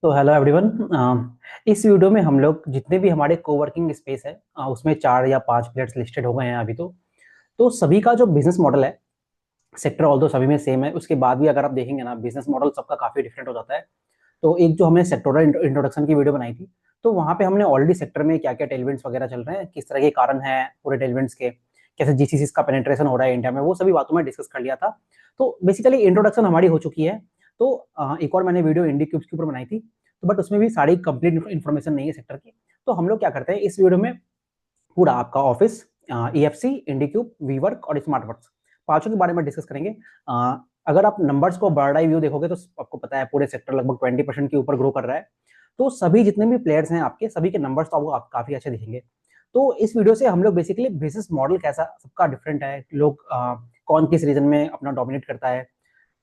तो hello everyone. इस video में हम लोग जितने भी हमारे कोवर्किंग स्पेस है उसमें 4 या 5 प्लेयर्स लिस्टेड हो गए हैं अभी। तो सभी का जो बिजनेस मॉडल है, सेक्टर ऑल दो सभी में सेम है, उसके बाद भी अगर आप देखेंगे ना बिजनेस मॉडल सबका काफी डिफरेंट हो जाता है। तो एक जो हमने सेक्टोरल इंट्रोडक्शन की वीडियो बनाई थी, तो वहां पे हमने ऑलरेडी सेक्टर में क्या क्या टेलविंड्स वगैरह चल रहे हैं, किस तरह के कारण हैं पूरे टेलविंड्स के, कैसे जीसीसी का पेनिट्रेशन हो रहा है इंडिया में, वो सभी बातों में डिस्कस कर लिया था। तो बेसिकली इंट्रोडक्शन हमारी हो चुकी है। तो एक और मैंने वीडियो इंडी क्यूब्स के ऊपर बनाई थी, तो बट उसमें भी सारी कंप्लीट इन्फॉर्मेशन नहीं है सेक्टर की। तो हम लोग क्या करते हैं इस वीडियो में, पूरा आपका ऑफिस, ईएफसी, इंडीक्यूब, वीवर्क और स्मार्ट वर्क्स, पांचों के बारे में डिस्कस करेंगे। अगर आप नंबर्स को बर्ड आई व्यू देखोगे तो आपको पता है पूरे सेक्टर लगभग 20% के ऊपर ग्रो कर रहा है। तो सभी जितने भी प्लेयर्स हैं आपके सभी के नंबर्स तो आपको काफी अच्छे दिखेंगे। तो इस वीडियो से हम लोग बेसिकली बिजनेस मॉडल कैसा सबका डिफरेंट है, लोग कौन किस रीजन में अपना डोमिनेट करता है,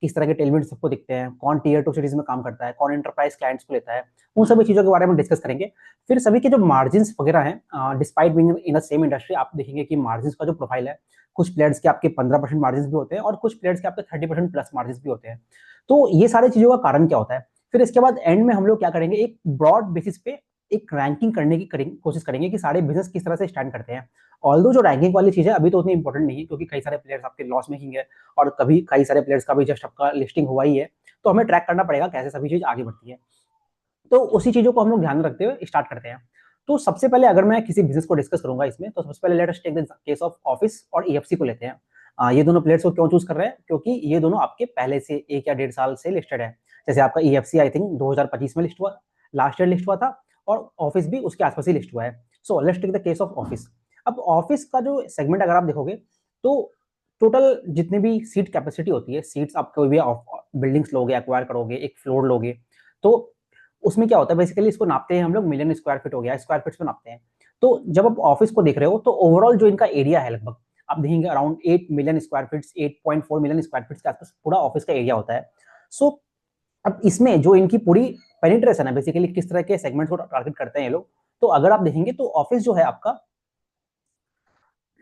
किस तरह के टेलमेंट सबको दिखते हैं, कौन टीयर 2 सिटीज में काम करता है, कौन एंटरप्राइज क्लाइंट्स को लेता है, उन सभी चीजों के बारे में डिस्कस करेंगे। फिर सभी के जो मार्जिन वगैरह हैं, despite being in the same industry, आप देखेंगे कि मार्जिन का जो प्रोफाइल है, कुछ प्लेयर्स के आपके 15% मार्जिन भी होते हैं और कुछ प्लेयर्स के आपके 30% प्लस मार्जिन भी होते हैं। तो ये सारी चीजों का कारण क्या होता है, फिर इसके बाद एंड में हम लोग क्या करेंगे, एक ब्रॉड बेसिस पे एक रैंकिंग करने की कोशिश करेंगे कि सारे बिजनेस किस तरह से स्टैंड करते हैं। ऑल्दो जो रैंकिंग वाली चीज है अभी तो उतनी इंपॉर्टेंट नहीं है, क्योंकि कई सारे प्लेयर्स आपके लॉस मेकिंग है और कभी कई सारे प्लेयर्स का भी जस्ट आपका लिस्टिंग हुआ ही है। तो हमें ट्रैक करना पड़ेगा कैसे सभी चीज आगे बढ़ती है। तो उसी चीजों को हम लोग ध्यान में रखते हुए स्टार्ट करते हैं। तो सबसे पहले अगर मैं किसी बिजनेस को डिस्कस करूंगा इसमें, तो सबसे पहले let us take the case of office और ईएफसी को लेते हैं। ये दोनों प्लेयर्स को क्यों चूज कर रहे हैं, क्योंकि ये दोनों आपके पहले से 1 या 1.5 साल से लिस्टेड है। जैसे आपका ईएफसी आई थिंक 2025 में लिस्ट हुआ, लास्ट ईयर लिस्ट हुआ था, और ऑफिस भी उसके आसपास ही लिस्ट हुआ है। So let's take the case of office. अब ऑफिस का जो सेगमेंट अगर आप देखोगे, तो टोटल जितने भी सीट कैपेसिटी होती है, सीट्स आप कोई भी बिल्डिंग्स लोगे, एक्वायर करोगे, एक फ्लोर लोगे, तो उसमें क्या होता है बेसिकली, इसको नापते हैं हम लोग मिलियन स्क्वायर फीट हो गया, स्क्वायर फीट में नापते हैं। तो जब आप ऑफिस को देख रहे हो तो ओवरऑल जो इनका एरिया है लगभग आप देखेंगे around 8 million square feet, 8.4 million square feet के आसपास पूरा ऑफिस का एरिया होता है। सो अब इसमें जो इनकी पूरी पेनिट्रेशन है, बेसिकली किस तरह के सेगमेंट्स को टारगेट करते हैं ये लोग, तो अगर आप देखेंगे तो ऑफिस जो है आपका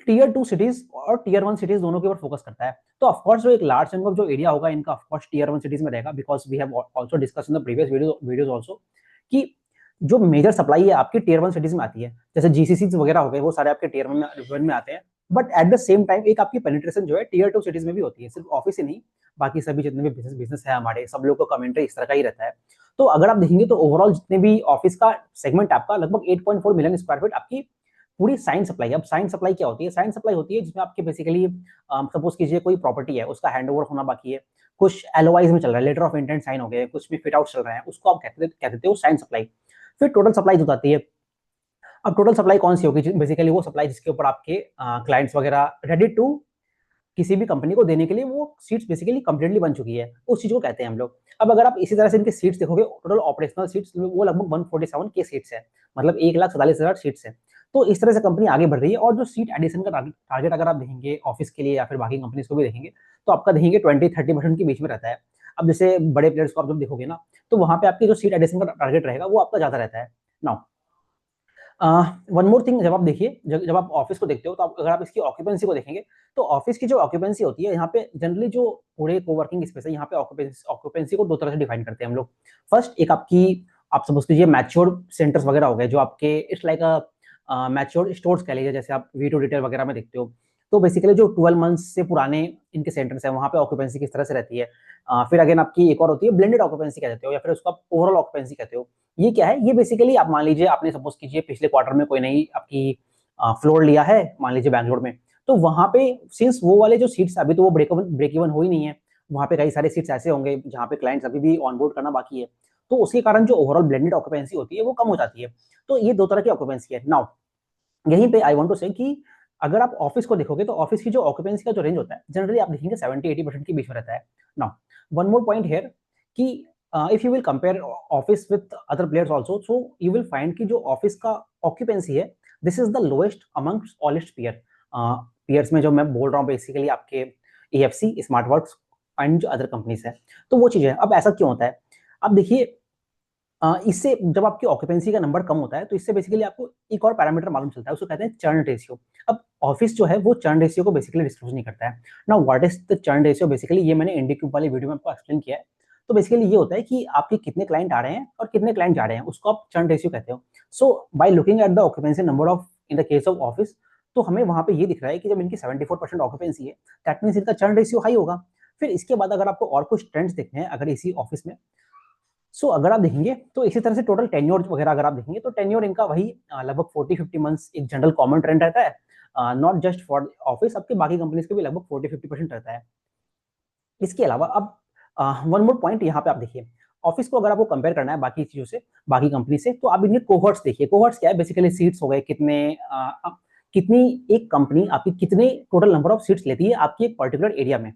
टीयर 2 सिटीज और टीयर 1 सिटीज दोनों के ऊपर फोकस करता है। तो ऑफकोर्स जो एक लार्ज चंक ऑफ जो एरिया होगा इनका ऑफकोर्स टीयर 1 सिटीज में रहेगा, because we have also discussed in the previous videos also कि जो मेजर सप्लाई है आपकी टीयर 1 सिटीज में आती है, जैसे जीसीसी वगैरह हो गए, वो सारे आपके टीयर 1 में आते हैं। But at the same time एक आपकी पेनिट्रेशन जो है टीयर 2 सिटीज में भी होती है, सिर्फ ऑफिस ही नहीं, बाकी सभी जितने भी बिजनेस है हमारे, सब लोग का कमेंट्री इस तरह का ही रहता है। तो अगर आप देखेंगे तो ओवरऑल जितने भी ऑफिस का सेगमेंट आपका लगभग 8.4 मिलियन स्क्वायर फीट आपकी पूरी साइन सप्लाई। अब साइन सप्लाई क्या होती है, साइन सप्लाई होती है जिसमें आपके बेसिकली सपोज कीजिए कोई प्रॉपर्टी है, उसका हैंडओवर होना बाकी है, कुछ एलओआईज में चल रहा है, लेटर ऑफ इंटेंट साइन हो गए, कुछ भी फिट आउट चल रहे हैं, उसको आप कहते हो साइन सप्लाई। फिर टोटल सप्लाई हो जाती है। अब टोटल सप्लाई कौन सी होगी, बेसिकली वो सप्लाई जिसके ऊपर आपके क्लाइंट्स वगैरह रेडी टू किसी भी कंपनी को देने के लिए वो सीट्स बेसिकली कंप्लीटली बन चुकी है, उस चीज को कहते हैं हम लोग। अब अगर आप इसी तरह से इनके सीट्स देखोगे, टोटल ऑपरेशनल सीट्स वो लगभग 147 के सीट्स है, मतलब 1,47,000 सीट्स है। तो इस तरह से कंपनी आगे बढ़ रही है। और जो सीट एडिशन का टारगेट अगर आप देखेंगे ऑफिस के लिए या फिर बाकी कंपनीज को भी देखेंगे, तो आपका देखेंगे 20-30% के बीच में रहता है। अब जैसे बड़े प्लेयर्स को आप जब देखोगे ना, तो वहां पे आपकी जो सीट एडिशन का टारगेट रहेगा वो आपका ज्यादा रहता है। नाउ वन मोर थिंग, जब आप देखिए, जब आप ऑफिस को देखते हो, तो अगर आप इसकी ऑक्यूपेंसी को देखेंगे, तो ऑफिस की जो ऑक्यूपेंसी होती है यहाँ पे जनरली जो पूरे कोवर्किंग स्पेस है, यहाँ पे ऑक्यूपेंसी को 2 तरह से डिफाइन करते हैं हम लोग। फर्स्ट, एक आपकी आप सपोज कीजिए मैच्योर सेंटर्स वगैरह हो गए, जो आपके इट्स लाइक मैच्योर स्टोर्स कह लीजिए, जैसे आप वी टू रिटेल वगैरह में देखते हो। तो बेसिकली जो 12 मंथ्स से पुराने इनके सेंटर्स हैं, वहाँ पे ऑक्यूपेंसी किस तरह से रहती है। फिर अगेन आपकी एक और होती है ब्लेंडेड ऑक्यूपेंसी कह देते हो, या फिर उसको ओवरऑल ऑक्यूपेंसी कहते हो। ये क्या है, ये बेसिकली आप मान लीजिए आपने सपोज कीजिए पिछले क्वार्टर में कोई नई आपकी फ्लोर लिया है, मान लीजिए बैंगलोर में, तो वहां पे सिंस वो वाले जो सीट्स अभी तो वो ब्रेक इवन हो ही नहीं है, वहां पे कई सारे सीट्स ऐसे होंगे जहां पे क्लाइंट्स अभी भी ऑनबोर्ड करना बाकी है, तो उसके कारण जो ओवरऑल ब्लेंडेड ऑक्यूपेंसी होती है वो कम हो जाती है। तो ये 2 तरह की ऑक्यूपेंसी है। नाउ यहीं पे आई वांट टू से कि अगर आप ऑफिस को देखोगे, तो ऑफिस की जो ऑक्यूपेंसी का जो रेंज होता है जनरली आप देखेंगे 70-80% के बीच में रहता है। Now one more point here कि if you will compare office with other players also, so you will find कि जो ऑफिस का ऑक्यूपेंसी है, this is the lowest amongst ऑलेस्ट पीयर्स में जो मैं बोल रहा हूँ बेसिकली आपके एएफसी, स्मार्ट वर्क्स एंड जो अदर कंपनीज है। तो वो चीज है। अब ऐसा क्यों होता है, अब देखिए, इससे जब आपकी ऑक्यूपेंसी का नंबर कम होता है, तो इससे बेसिकली आपको एक और पैरामीटर मालूम चलता है, उसको कहते हैं चर्न रेशियो। अब ऑफिस जो है वो चर्न रेशियो को बेसिकली डिस्क्लोज नहीं करता है। Now what is the churn ratio, basically ये मैंने इंडिक्यूब वाली वीडियो में आपको एक्सप्लेन किया है। तो बेसिकली ये होता है कि आपके कितने क्लाइंट आ रहे हैं और कितने क्लाइंट जा रहे हैं, उसको आप चर्न रेशियो कहते हो। So by looking at the occupancy number of in the case of office, तो हमें वहां पे ये दिख रहा है कि जब इनकी 74% ऑक्यूपेंसी है, दैट मींस इनका चर्न रेशियो हाई होगा। फिर इसके बाद अगर आपको और कुछ ट्रेंड्स देखने हैं अगर इसी ऑफिस में, सो अगर आप देखेंगे तो इसी तरह से टोटल टेन्योर वगैरह अगर आप देखेंगे तो टेन्योर इनका वही लगभग 40-50 मंथ्स एक जनरल कॉमन ट्रेंड रहता है, नॉट जस्ट फॉर ऑफिस, आपके बाकी कंपनीज के भी लगभग 40-50% रहता है। इसके अलावा अब वन मोर पॉइंट यहाँ पे आप देखिए, ऑफिस को अगर आपको कंपेयर करना है बाकी चीजों से, बाकी कंपनी से, तो आप इनके कोहॉर्ट्स देखिए। कोहॉर्ट्स क्या है, बेसिकली सीट्स हो गए, कितने कितनी एक कंपनी आपकी कितने टोटल नंबर ऑफ सीट्स लेती है आपकी एक पर्टिकुलर एरिया में।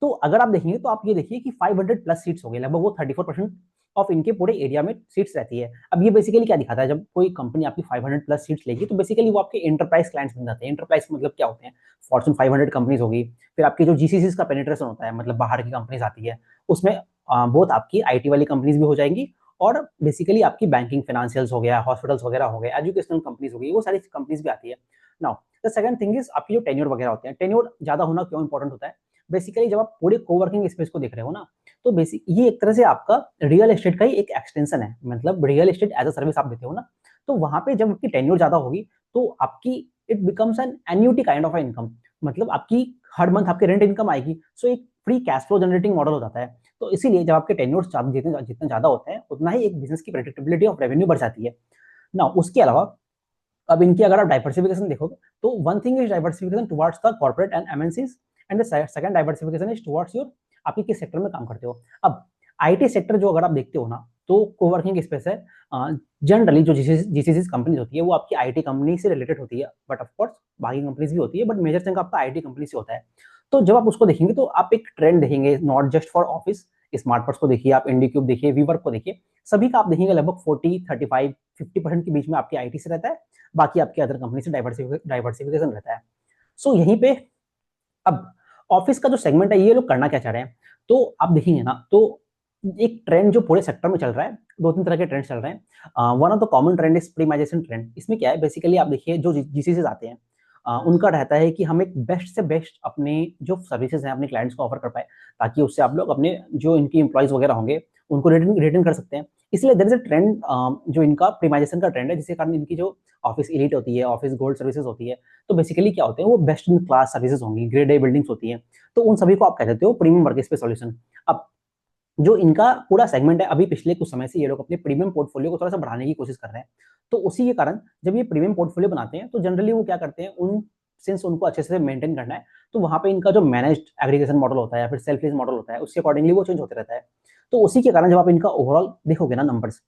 तो अगर आप देखेंगे तो आप ये देखिए कि 500 प्लस सीट्स हो गए, लगभग वो 34% ऑफ इनके पूरे एरिया में सीट्स रहती है। अब ये बेसिकली क्या दिखाता है, जब कोई कंपनी आपकी 500 प्लस सीट्स लेगी तो बेसिकली वो आपके एंटरप्राइज क्लाइंट्स बन जाते हैं। एंटरप्राइज मतलब क्या होते हैं, फॉर्च्यून 500 कंपनीज होगी, फिर आपकी जो जीसीसीज का पेनिट्रेशन होता है, मतलब बाहर की कंपनीज आती है, उसमें बहुत आपकी आईटी वाली कंपनीज भी हो जाएंगी, और बेसिकली आपकी बैंकिंग फाइनेंशियल्स हो गया, हॉस्पिटल्स वगैरह हो गए, एजुकेशनल कंपनीज हो गई, वो सारी कंपनीज भी आती है। Now the second thing is आपकी जो टेन्योर वगैरह होते हैं, टेन्योर ज्यादा होना क्यों इंपॉर्टेंट होता है, बेसिकली जब आप पूरे कोवर्किंग स्पेस को देख रहे हो ना, तो बेसिक ये एक तरह से आपका रियल एस्टेट का ही एक एक्सटेंशन है, मतलब real estate as a service आप देते हो ना, तो वहां पे जब आपकी टेन्योर ज्यादा होगी तो आपकी it becomes N annuity kind of income, मतलब आपकी हर मंथ आपकी रेंट इनकम आएगी, सो एक free cash flow generating model हो जाता है। तो इसीलिए जब आपके टेन्योर जितने जितना ज्यादा होते हैं उतना ही एक बिजनेस की प्रेडिक्टेबिलिटी ऑफ रेवेन्यू बढ़ जाती है ना। उसके अलावा अब इनकी अगर आप डाइवर्सिफिकेशन देखोगे तो one thing is diversification towards the corporate and MNCs, and the second diversification is towards your आप किस सेक्टर में काम करते हो। अब आईटी सेक्टर जो अगर आप देखते हो ना, तो कोवर्किंग स्पेस है, जनरली जो जीसीसी कंपनीज होती है वो आपकी आईटी कंपनी से रिलेटेड होती है, बट ऑफ कोर्स बाकी कंपनीज भी होती है, बट मेजर चंक आपका आईटी कंपनी से होता है। तो जब आप उसको देखेंगे तो आप एक ट्रेंड देखेंगे, नॉट जस्ट फॉर ऑफिस, स्मार्टपर्स को देखिए, आप इंडिक्यूब देखिए, वीवर्क को देखिए, सभी का आप देखेंगे लगभग 40-35-50% के बीच में आपकी आईटी से रहता है, बाकी आपके अदर कंपनी से डाइवर्सिफिकेशन रहता है। सो यहीं पे अब ऑफिस का जो सेगमेंट है ये लोग करना क्या चाह रहे हैं, तो आप देखेंगे ना, तो एक ट्रेंड जो पूरे सेक्टर में चल रहा है, दो तीन तरह के ट्रेंड चल रहे हैं। One of the common trend is premiumisation trend. इसमें क्या है, बेसिकली आप देखिए जो जीसीसी आते हैं, उनका रहता है कि हम एक बेस्ट से बेस्ट अपने जो सर्विसेज हैं अपने क्लाइंट्स को ऑफर कर पाए, ताकि उससे आप लोग अपने जो इनकी एम्प्लॉयज वगैरह होंगे उनको रिटेन कर सकते हैं। इसलिए देयर इज अ ट्रेंड जो इनका प्रीमाइजेशन का ट्रेंड है, जिसके कारण इनकी जो ऑफिस एलीट होती है, ऑफिस गोल्ड सर्विसेज होती है, तो बेसिकली क्या होते हैं, वो बेस्ट इन क्लास सर्विसेज होंगी, ग्रेड ए बिल्डिंग्स होती हैं, तो उन सभी को आप कह देते हो प्रीमियम वर्क स्पेस सॉल्यूशन। अब जो इनका पूरा सेगमेंट है, अभी पिछले कुछ समय से ये लोग अपने प्रीमियम पोर्टफोलियो को थोड़ा सा बढ़ाने की कोशिश कर रहे हैं। तो उसी के कारण जब ये प्रीमियम पोर्टफोलियो बनाते हैं तो जनरली वो क्या करते हैं, उन सिंस उनको अच्छे से मेंटेन करना है, तो वहां पे इनका जो मैनेज्ड एग्रीगेशन मॉडल होता है या फिर सेल्फ लीज मॉडल होता है, उसके अकॉर्डिंगली वो चेंज होते रहता है। तो उसी के कारण जब आप इनका ओवरऑल देखोगे ना नंबर्स,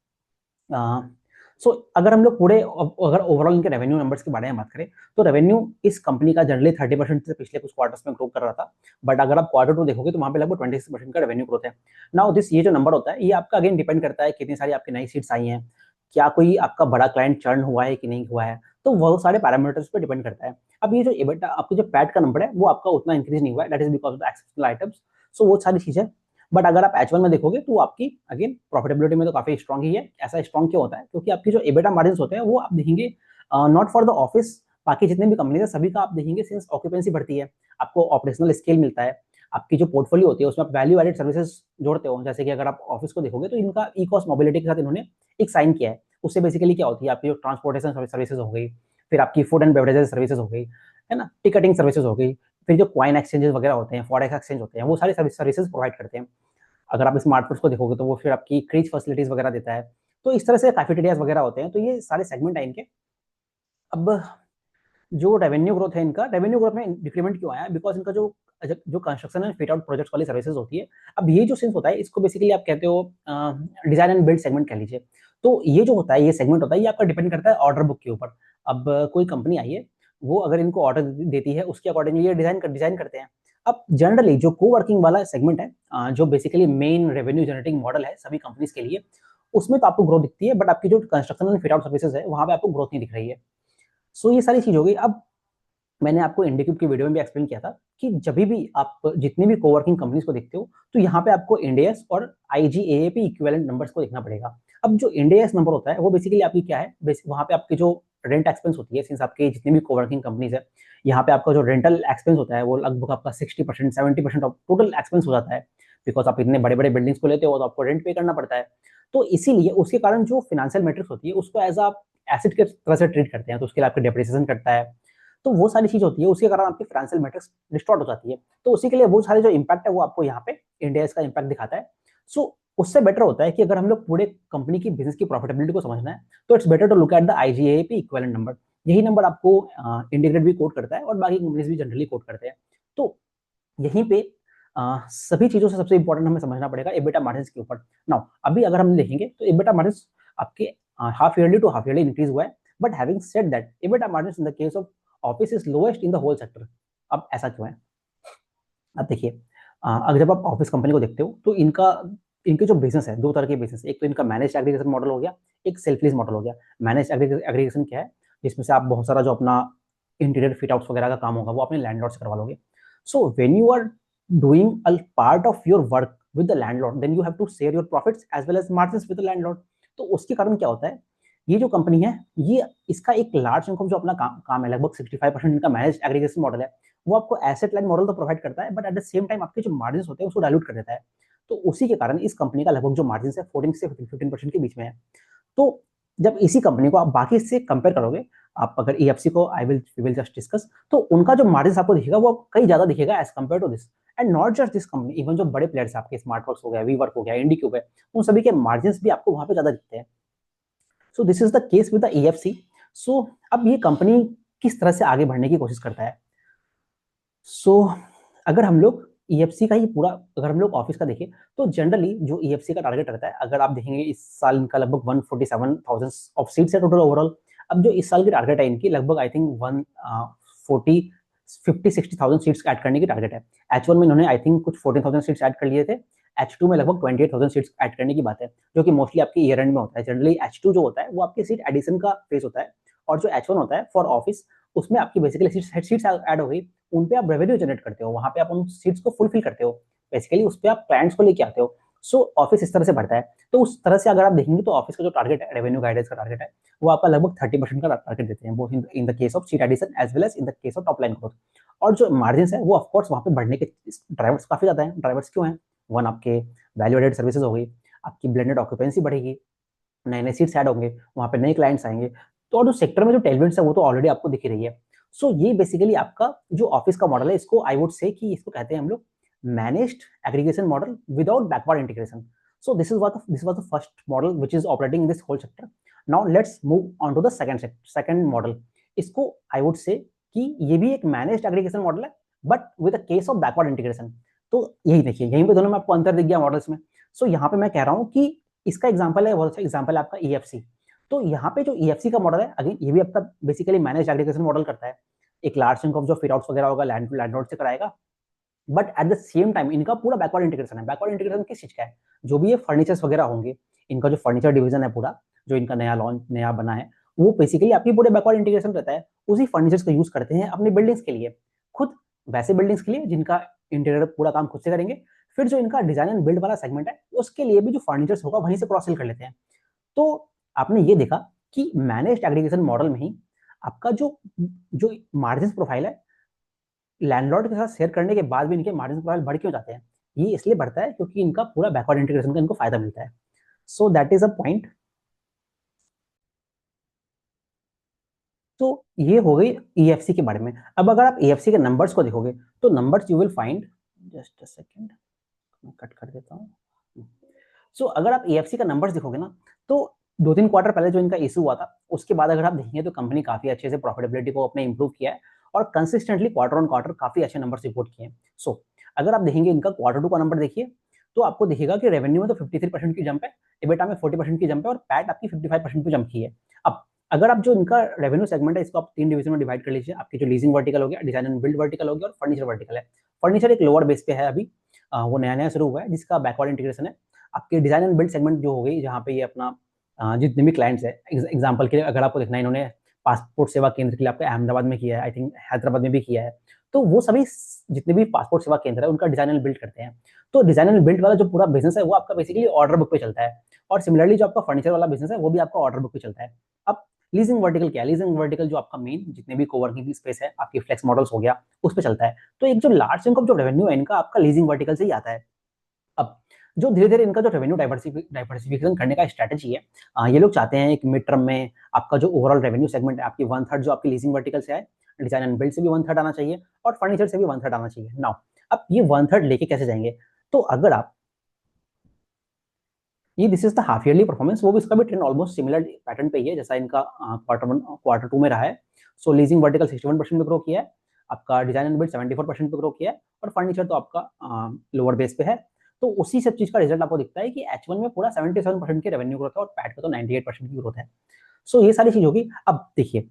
सो अगर हम लोग पूरे अगर ओवरऑल इनके रेवेन्यू नंबर्स के बारे में बात करें, तो रेवेन्यू इस कंपनी का जनरली 30% से पिछले कुछ क्वार्टर्स में ग्रो कर रहा था, बट अगर आप क्वार्टर 2 देखोगे तो वहां पे लगभग 26% का रेवेन्यू ग्रोथ है। नाउ दिस ये जो नंबर होता है ये आपका अगेन डिपेंड करता है कितनी सारी आपकी नई सीट्स आई हैं, क्या कोई आपका बड़ा क्लाइंट चर्न हुआ है कि नहीं हुआ है, तो वो सारे पैरामीटर्स पे डिपेंड करता है। अब ये जो एबिटा आपके जो पैट का नंबर है वो आपका उतना इंक्रीज नहीं हुआ है, that is because of the exceptional items, so वो सारी चीजें। बट अगर आप H1 में देखोगे तो आपकी अगेन प्रॉफिटेबिलिटी में तो काफी स्ट्रॉन्ग ही है। ऐसा स्ट्रॉन्ग क्यों होता है, क्योंकि आपकी जो एबिटा मार्जिन होते हैं वो आप देखेंगे नॉट फॉर द ऑफिस, बाकी जितने भी कंपनी है सभी का आप देखेंगे सिंस ऑक्यूपेंसी बढ़ती है, आपको ऑपरेशनल स्केल मिलता है, आपकी जो पोर्टफोलियो होती है उसमें आप वैल्यू एडेड सर्विसेज जोड़ते हो। जैसे कि अगर आप ऑफिस को देखोगे तो इनका ई कॉस्ट मोबिलिटी के साथ इन्होंने एक साइन किया है, उससे बेसिकली क्या होती है, आपकी जो ट्रांसपोर्टेशन सर्विसेज हो गई, फिर आपकी फूड एंड बेवरेजेस सर्विसेज हो गई, है ना, टिकटिंग सर्विसेज हो गई, फिर जो क्वाइन एक्सचेंजेस वगैरह होते हैं, फॉरेक्स एक्सचेंज होते हैं, वो सारी सर्विसेज प्रोवाइड करते हैं। अगर आप स्मार्टफोन्स को देखोगे तो वो फिर आपकी क्रीज फैसिलिटीज वगैरह देता है। तो इस तरह से कैफेटेरियाज वगैरह होते हैं, तो ये सारे सेगमेंट है इनके। अब जो रेवेन्यू ग्रोथ है, इनका रेवेन्यू ग्रोथ में डिक्रीमेंट क्यों आया, बिकॉज इनका जो जो construction and fit out projects वाली सर्विसेज होती है, अब ये जो सिंस होता है इसको बेसिकली आप कहते हो डिजाइन एंड बिल्ड सेगमेंट कह लीजिए। तो ये जो होता है, ये सेगमेंट होता है, ये आपका डिपेंड करता है ऑर्डर बुक के ऊपर। अब कोई कंपनी आई है, वो अगर इनको ऑर्डर देती है उसके अकॉर्डिंगली ये डिजाइन करते हैं। अब जनरली जो कोवर्किंग वाला सेगमेंट है, जो basically main revenue generating model है सभी कंपनीज के लिए, उसमें तो आपको ग्रोथ दिखती है, बट आपकी जो construction and fit out services है वहां पे आपको ग्रोथ नहीं दिख रही है। सो ये सारी चीज हो गई। अब मैंने आपको इंडिक्यूब की वीडियो में भी एक्सप्लेन किया था कि जब भी आप जितनी भी कोवर्किंग कंपनीज को देखते हो तो यहाँ पे आपको इंडेस और आईजीएएपी इक्विवेलेंट नंबर्स को देखना पड़ेगा। अब जो इंडेस नंबर होता है वो बेसिकली आपकी क्या है, वहाँ पे आपकी जो रेंट एक्सपेंस होती है, सिंस आपके जितनी भी कोवर्किंग कंपनीज है, यहाँ पे आपका जो रेंटल एक्सपेंस होता है वो लगभग आपका 60% 70% ऑफ टोटल एक्सपेंस हो जाता है। बिकॉज आप इतने बड़े बड़े बिल्डिंग्स को लेते हो तो आपको रेंट पे करना पड़ता है। तो इसीलिए उसके कारण जो फाइनेंशियल मैट्रिक्स होती है उसको एज अ एसेट के तरह से ट्रीट करते हैं, तो उसके लिए आपके डेप्रिसिएशन करता है। तो वो सारी चीज होती है, उसके कारण आपकी फाइनेंशियल मैट्रिक्स डिस्टॉर्ट हो जाती है। तो उसी के लिए वो सारे जो इम्पैक्ट है वो आपको यहाँ पे इंडिया इसका इम्पैक्ट दिखाता है। सो उससे बेटर होता है कि अगर हम लोग पूरे कंपनी की बिजनेस की प्रॉफिटेबिलिटी को समझना है तो it's better to look at the IGAAP equivalent number. यही नंबर आपको इंटीग्रेट भी कोट करता है और बाकी कंपनीज भी जनरली कोट करते हैं। तो यहीं पे सभी चीजों से सबसे इंपॉर्टेंट हमें समझना पड़ेगा एबिटा मार्जिन के ऊपर। नाउ अभी अगर हम देखेंगे तो एबिटा मार्जिन आपके half yearly to half yearly increase हुआ है, but having said that EBITDA margin in the case of office is lowest in the whole sector. अब ऐसा क्यों है? अब देखिए, अगर जब आप ऑफिस कंपनी को देखते हो तो इनके जो बिजनेस है, दो तरह के बिजनेस, एक तो इनका मैनेज एग्रीगेशन मॉडल हो गया, एक सेल्फ लीज मॉडल हो गया। मैनेज एग्रीगेशन क्या है? जिसमें से आप बहुत सारा जो अपना इंटीरियर फिट आउट्स वगैरह का काम होगा वो अपने लैंडलॉर्ड से करवा लोगे। So when you are doing a part of your work with the landlord then you have to share your profits as well as margins with the landlord. तो उसके कारण क्या होता है, ये जो कंपनी है ये इसका एक लार्ज इनकम जो अपना काम है, लगभग 65% इनका मैनेज एग्रीगेशन मॉडल है, वो आपको एसेट लाइट मॉडल तो प्रोवाइड करता है, but at the same time आपके जो मार्जिन होते हैं उसको डाइल्यूट कर देता है। तो उसी के कारण इस कंपनी का लगभग जो मार्जिन है 14 से 15% के बीच में है। तो जब इसी कंपनी को आप बाकी से कंपेयर करोगे, आप अगर ईएफसी को आई विल जस्ट डिस्कस, तो उनका जो मार्जिन आपको दिखेगा वो कई ज्यादा दिखेगा as compare to this. And not just this company, even जो बड़े प्लेयर्स आपके स्मार्टवर्क्स हो गया, वी वर्क हो गया, इंडी क्यूब है, उन सभी के मार्जिन भी आपको वहां पे ज्यादा दिखते हैं। So this is the case with the EFC. So अब ये कंपनी किस तरह से आगे बढ़ने की कोशिश करता है? सो अगर हम लोग ईएफसी का ही पूरा, अगर हम लोग ऑफिस का देखें तो जनरली जो ईएफसी का टारगेट रहता है, अगर आप देखेंगे इस साल इनका लगभग 147,000 ऑफ सीट्स है टोटल ओवरऑल। अब जो इस साल की टारगेट है इनकी लगभग आई थिंक 50-60,000 सीट्स ऐड करने की टारगेट है। H1 में इन्होंने आई थिंक कुछ 14,000 सीट्स ऐड कर लिए थे। H2 में लगभग 28,000 सीट्स ऐड करने की बात है, जो कि मोस्टली आपके ईयर एंड में होता है। जनरली H2 जो होता है वो आपके सीट एडिशन का फेज होता है, और जो H1 होता है फॉर ऑफिस, उसमें आपकी बेसिकली सीट्स ऐड हो गई, उन पे आप रेवेन्यू जनरेट करते हो, वहां पे आप उन सीट्स को फुलफिल करते हो, बेसिकली उस पे आप क्लाइंट्स को लेके आते हो। सो ऑफिस इस तरह से बढ़ता है। तो उस तरह से अगर आप देखेंगे तो ऑफिस का जो टारगेट है, रेवेन्यू गाइडेंस का टारगेट है, वो आपका लगभग 30% का टारगेट देते हैं, both in the case of seat addition as well as in the case of top line growth. और जो मार्जिन है वो ऑफकोर्स वहां पे बढ़ने के ड्राइवर्स काफी ज्यादा है। ड्राइवर्स क्यों है? वन, आपके वैल्यू एडेड सर्विसेज हो गई, आपकी ब्लेंडेड ऑक्यूपेंसी बढ़ेगी, नए नए सीट्स ऐड होंगे, वहां पे नए क्लाइंट्स आएंगे। तो और जो सेक्टर में जो टेलविंड्स है वो तो ऑलरेडी आपको दिख ही रही है। सो ये बेसिकली आपका जो ऑफिस का मॉडल है, इसको आई वुड से कि इसको कहते हैं हम लोग managed aggregation model without backward integration. So this was the first model which is operating in this whole sector. Now let's move on to the second model. इसको I would say कि ये भी एक मैनेज्ड एग्रीगेशन मॉडल है, but with a case of backward integration. तो यही देखिए, यहीं पे दोनों में आपको अंतर दिख गया मॉडल्स में। सो यहाँ पे मैं कह रहा हूँ कि इसका एग्जांपल है, बहुत अच्छा एग्जांपल है आपका ईएफसी। तो यहाँ पे जो ईएफसी का मॉडल है, अगेन ये भी आपका बेसिकली मैनेज एग्रीगेशन मॉडल करता है। एक लार्ज चंक ऑफ जो फिट आउट्स वगैरह होगा लैंडलॉर्ड से कराएगा, but at the same time इनका पूरा बैकवर्ड इंटीग्रेशन है। बैकवर्ड इंटीग्रेशन किस चीज का है? जो भी ये फर्नीचर्स वगैरह होंगे, इनका जो फर्नीचर डिवीजन है पूरा, जो इनका नया लॉन्च नया बना है, वो बेसिकली आपकी पूरे बैकवर्ड इंटीग्रेशन रहता है। उसी फर्नीचर्स को यूज करते हैं अपनी बिल्डिंग्स के लिए, खुद वैसे बिल्डिंग्स के लिए जिनका इंटीरियर पूरा काम खुद से करेंगे, फिर जो इनका डिजाइन एंड बिल्ड वाला सेगमेंट है उसके लिए भी जो फर्नीचर्स होगा वहीं से क्रॉस सेल कर लेते हैं। तो आपने ये देखा कि मैनेज्ड एग्रीगेशन मॉडल में ही आपका जो जो मार्जिन प्रोफाइल है, लैंडलॉर्ड के साथ शेयर करने के बाद भी इनके मार्जिन प्रोफाइल बढ़ क्यों जाते हैं? ये इसलिए बढ़ता है क्योंकि इनका पूरा बैकवर्ड इंटीग्रेशन का इनको फायदा मिलता है। So that is a point. तो ये हो गई ईएफसी के बारे में। अब अगर आप ईएफसी के नंबर्स को देखोगे तो numbers you will find, just a second मैं कट कर देता हूँ। सो अगर आप ईएफसी का नंबर्स देखोगे ना, तो 2-3 क्वार्टर पहले जो इनका इशू हुआ था उसके बाद अगर आप देखेंगे तो कंपनी काफी अच्छे से प्रॉफिटेबिलिटी को अपने इंप्रूव किया है, और कंसिस्टेंटली क्वार्टर ऑन क्वार्टर काफी अच्छे नंबर रिपोर्ट किए हैं। सो अगर आप देखेंगे इनका Q2 का नंबर देखिए, तो आपको दिखेगा कि रेवेन्यू में तो 53% की जंप है, एबिटा में 40% की जंप है, और पैट आपकी 55% की जंप की है। अब अगर आप जो इनका रेवेन्यू सेगमेंट है इसको आप 3 डिवीजन में डिवाइड कर लीजिए। आपकी जो लीजिंग वर्टिकल हो गया, डिजाइन एंड बिल्ड वर्टिकल हो गया, और फर्नीचर वर्टिकल है। फर्नीचर एक लोअर बेस पे है अभी, वो नया नया शुरू हुआ है जिसका बैकवर्ड इंटीग्रेशन है। आपके डिजाइन एंड बिल्ड सेगमेंट जो हो गई, जहाँ पे ये अपना जितने भी क्लाइंट्स है, एग्जाम्पल के लिए अगर आपको देखना है, इन्होंने पासपोर्ट सेवा केंद्र के लिए आपके अहमदाबाद में किया है, आई थिंक हैदराबाद में भी किया है। तो वो सभी जितने भी पासपोर्ट सेवा केंद्र है उनका डिजाइन एंड बिल्ड करते हैं। तो डिजाइन एंड बिल्ड वाला जो पूरा बिजनेस है वो आपका बेसिकली ऑर्डर बुक पे चलता है, और सिमिलरली जो आपका फर्नीचर वाला बिजनेस है वो भी आपका ऑर्डर बुक पे चलता है। अब लीजिंग वर्टिकल क्या है? लीजिंग वर्टिकल जो आपका मेन जितने भी कोवर्किंग की स्पेस है, आपकी फ्लेक्स मॉडल्स हो गया, उस पे चलता है। तो एक जो लार्ज चंक ऑफ जो रेवेन्यू है इनका आपका लीजिंग वर्टिकल से ही आता है। जो धीरे-धीरे इनका जो रेवेन्यू डाइवर्सिफिकेशन करने का स्ट्रैटेजी है, ये लोग चाहते हैं एक मिड टर्म में आपका जो ओवरऑल रेवेन्यू सेगमेंट है, आपकी 1/3 जो आपकी लीजिंग वर्टिकल से है, डिजाइन एंड बिल्ड से भी 1/3 आना चाहिए और फर्नीचर से भी 1/3 आना चाहिए। नाउ अब ये 1/3 लेके कैसे जाएंगे? तो अगर आप ये this is the half yearly performance, वो भी इसका भी ट्रेंड ऑलमोस्ट सिमिलर पैटर्न पे ही है जैसा इनका क्वार्टर 2 में रहा है। सो लीजिंग वर्टिकल 61% पे ग्रो किया है, आपका डिजाइन एंड बिल्ड 74% पे ग्रो किया है और फर्नीचर तो आपका लोअर बेस पे है। तो उसी सब चीज का रिजल्ट आपको दिखता है कि H1 में पूरा 77% की रेवेन्यू ग्रोथ है और पैट पे तो 98% की ग्रोथ है। सो ये सारी चीज होगी। अब देखिए,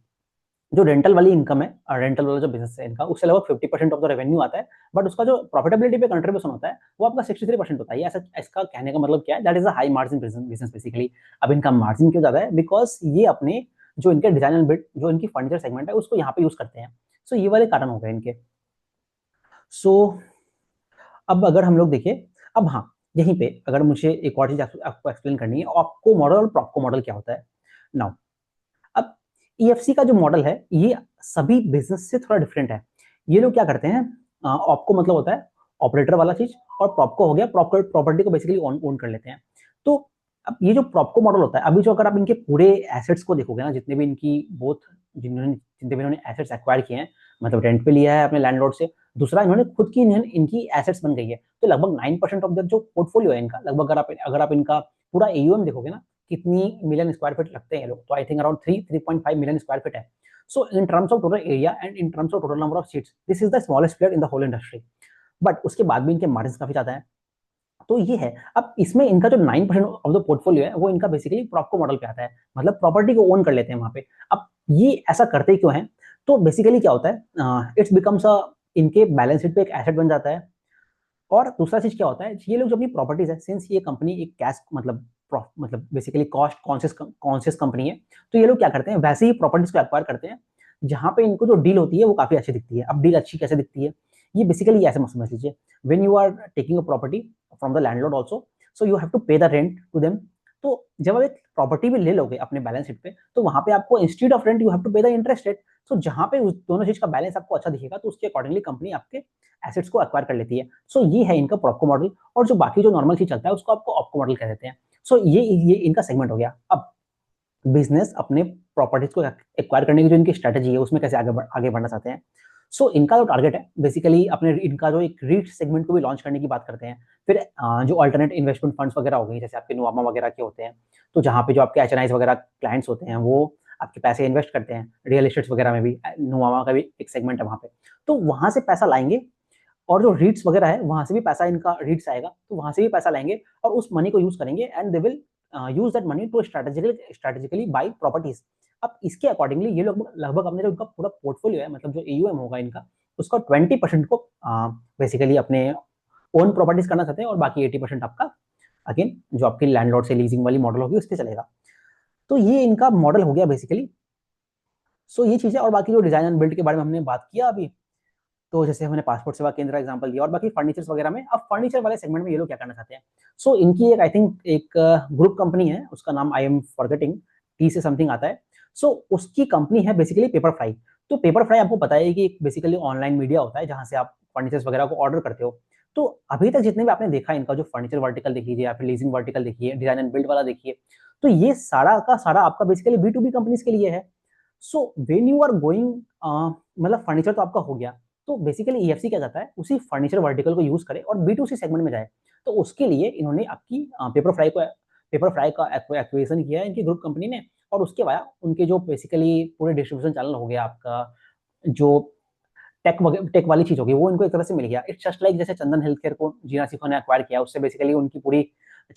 जो रेंटल वाली इनकम है, रेंटल वाला जो बिजनेस है इनका, उससे लगभग 50% ऑफ द रेवेन्यू आता है, बट उसका जो प्रॉफिटेबिलिटी पे कंट्रीब्यूशन होता है वो आपका 63% होता है। ऐसा इसका कहने का मतलब क्या है? That is a high margin business basically. अब इनका मार्जिन क्यों ज्यादा है? बिकॉज ये अपने जो इनके डिजाइन एंड बिल्ड जो इनकी फर्नीचर सेगमेंट है उसको यहाँ पे यूज करते हैं। सो ये वाले कारण हो गए इनके। सो अब अगर हम लोग देखें, अब हाँ, यहीं पे अगर मुझे एक और चीज आपको एक्सप्लेन करनी है, ऑप्को मॉडल और प्रॉप्को मॉडल क्या होता है। नाउ अब ईएफसी का जो मॉडल है ये सभी बिजनेस से थोड़ा डिफरेंट है। ये लोग क्या करते हैं, ऑप्को मतलब होता है ऑपरेटर वाला चीज, और प्रॉप्को हो गया प्रॉपर्टी को बेसिकली ओन कर लेते हैं। तो अब ये जो प्रॉप्को मॉडल होता है, अभी जो अगर आप इनके पूरे एसेट्स को देखोगे ना, जितने भी इनकी बोथ जितने भी इन्होंने एसेट्स एक्वायर किए हैं, मतलब रेंट पे लिया है अपने लैंडलॉर्ड से, दूसरा इन्होंने खुद की इनकी एसेट्स बन गई है। तो लगभग 9% ऑफ द जो पोर्टफोलियो है इनका, लगभग अगर आप इनका पूरा एयूएम देखोगे ना, कितनी मिलियन स्क्वायर फीट लगते हैं लोग, तो I think around 3.5 million square feet है। So in terms of total area and in terms of total number of seats, this is the smallest player in the whole industry. But उसके बाद भी इनके margin काफी ज्यादा है। तो ये है। अब इसमें इनका जो 9% ऑफ द पोर्टफोलियो है वो इनका बेसिकली प्रॉप्को मॉडल पे आता है, मतलब प्रॉपर्टी को ओन कर लेते हैं वहां पे। अब ये ऐसा करते ही क्यों है? तो बेसिकली क्या होता है, इट्स बिकम्स अ इनके बैलेंस शीट पे एक एसेट बन जाता है। और दूसरा चीज क्या होता है, ये लोग जो अपनी प्रॉपर्टीज है, सिंस ये कंपनी एक कैश मतलब बेसिकली कॉस्ट कॉन्शियस कंपनी है, तो ये लोग क्या करते हैं, वैसे ही प्रॉपर्टीज को एक्वायर करते हैं जहां पे इनको जो डील होती है वो काफी अच्छी दिखती है। अब डील अच्छी कैसे दिखती है? ये बेसिकली ऐसे मत समझ लीजिए, when you are taking a property from the landlord also, so you have to pay the rent to them. तो जब आप एक प्रॉपर्टी भी ले लोगे अपने बैलेंस शीट पे, तो वहां पे आपको instead of rent you have to pay the interest rate. So जहां पे उस दोनों चीज का बैलेंस आपको अच्छा दिखेगा, तो उसके अकॉर्डिंगली कंपनी आपके एसेट्स को एक्वायर कर लेती है। सो ये है इनका प्रॉप्को मॉडल। और जो बाकी जो नॉर्मल चीज चलता है उसको आपको ऑप्को मॉडल कह देते हैं। सो ये इनका सेगमेंट हो गया। अब बिजनेस अपने प्रॉपर्टीज को एक्वायर करने की जो इनकी स्ट्रेटेजी है उसमें कैसे आगे बढ़ना चाहते हैं। सो इनका जो टारगेट है बेसिकली अपने इनका जो एक रीट सेगमेंट को भी लॉन्च करने की बात करते हैं। फिर जो अल्टरनेट इन्वेस्टमेंट फंड्स वगैरह हो गई, जैसे आपके नुवामा वगैरह के होते हैं, तो जहाँ पे जो आपके एचएनआईज वगैरह क्लाइंट्स होते हैं वो आपके पैसे इन्वेस्ट करते हैं, रियल एस्टेट्स वगैरह में भी नुवामा का भी एक सेगमेंट है वहाँ पे। तो वहां से पैसा लाएंगे और जो रीट्स वगैरह है वहां से भी पैसा इनका रीट्स आएगा, तो वहां से भी पैसा लाएंगे और उस मनी को यूज करेंगे and they will use that money to strategically buy properties. अब इसके अकॉर्डिंगली ये लोग लगभग अपने जो उनका पूरा पोर्टफोलियो है, मतलब जो एयूएम होगा इनका, उसका 20% को बेसिकली अपने ओन प्रॉपर्टीज करना चाहते हैं और बाकी 80% आपका अगेन जो आपकी लैंडलॉर्ड से लीजिंग वाली मॉडल होगी उस पर चलेगा। तो ये इनका मॉडल हो गया बेसिकली। सो ये चीजें, और बाकी जो डिजाइन एंड बिल्ड के बारे में हमने बात किया अभी, तो जैसे हमने पासपोर्ट सेवा केंद्र का एग्जांपल दिया और बाकी फर्नीचर्स वगैरह में। अब फर्नीचर वाले सेगमेंट में ये लोग क्या करना चाहते हैं? सो इनकी एक आई थिंक एक ग्रुप कंपनी है, उसका नाम आई एम फॉरगेटिंग, टी से समथिंग आता है। सो उसकी कंपनी है बेसिकली पेपर फ्राई। तो पेपर फ्राई आपको पता है कि एक बेसिकली ऑनलाइन मीडिया होता है जहां से आप फर्नीचर्स वगैरह को ऑर्डर करते हो। तो अभी तक जितने भी आपने देखा इनका जो फर्नीचर वर्टिकल देख लीजिए या फिर लीजिंग वर्टिकल देखिए, डिजाइन एंड बिल्ड वाला देखिए, तो ये सारा का सारा आपका बेसिकली B2B कंपनीज के लिए है। So when you are going, मतलब फर्नीचर तो आपका हो गया, तो बेसिकली ईएफसी क्या करता है, उसी फर्नीचर वर्टिकल को यूज करे और B2C सेगमेंट में जाए। तो उसके लिए इन्होंने आपकी पेपर फ्राई का एक्विजिशन किया है इनकी ग्रुप कंपनी ने। और उसके बाद उनके जो बेसिकली पूरे डिस्ट्रीब्यूशन चैनल हो गया आपका, जो टेक वाली चीज होगी, वो इनको एक तरह से मिल गया। इट्स जस्ट लाइक जैसे चंदन हेल्थ केयर को जीना सिखो ने एक्वायर किया, उससे बेसिकली उनकी पूरी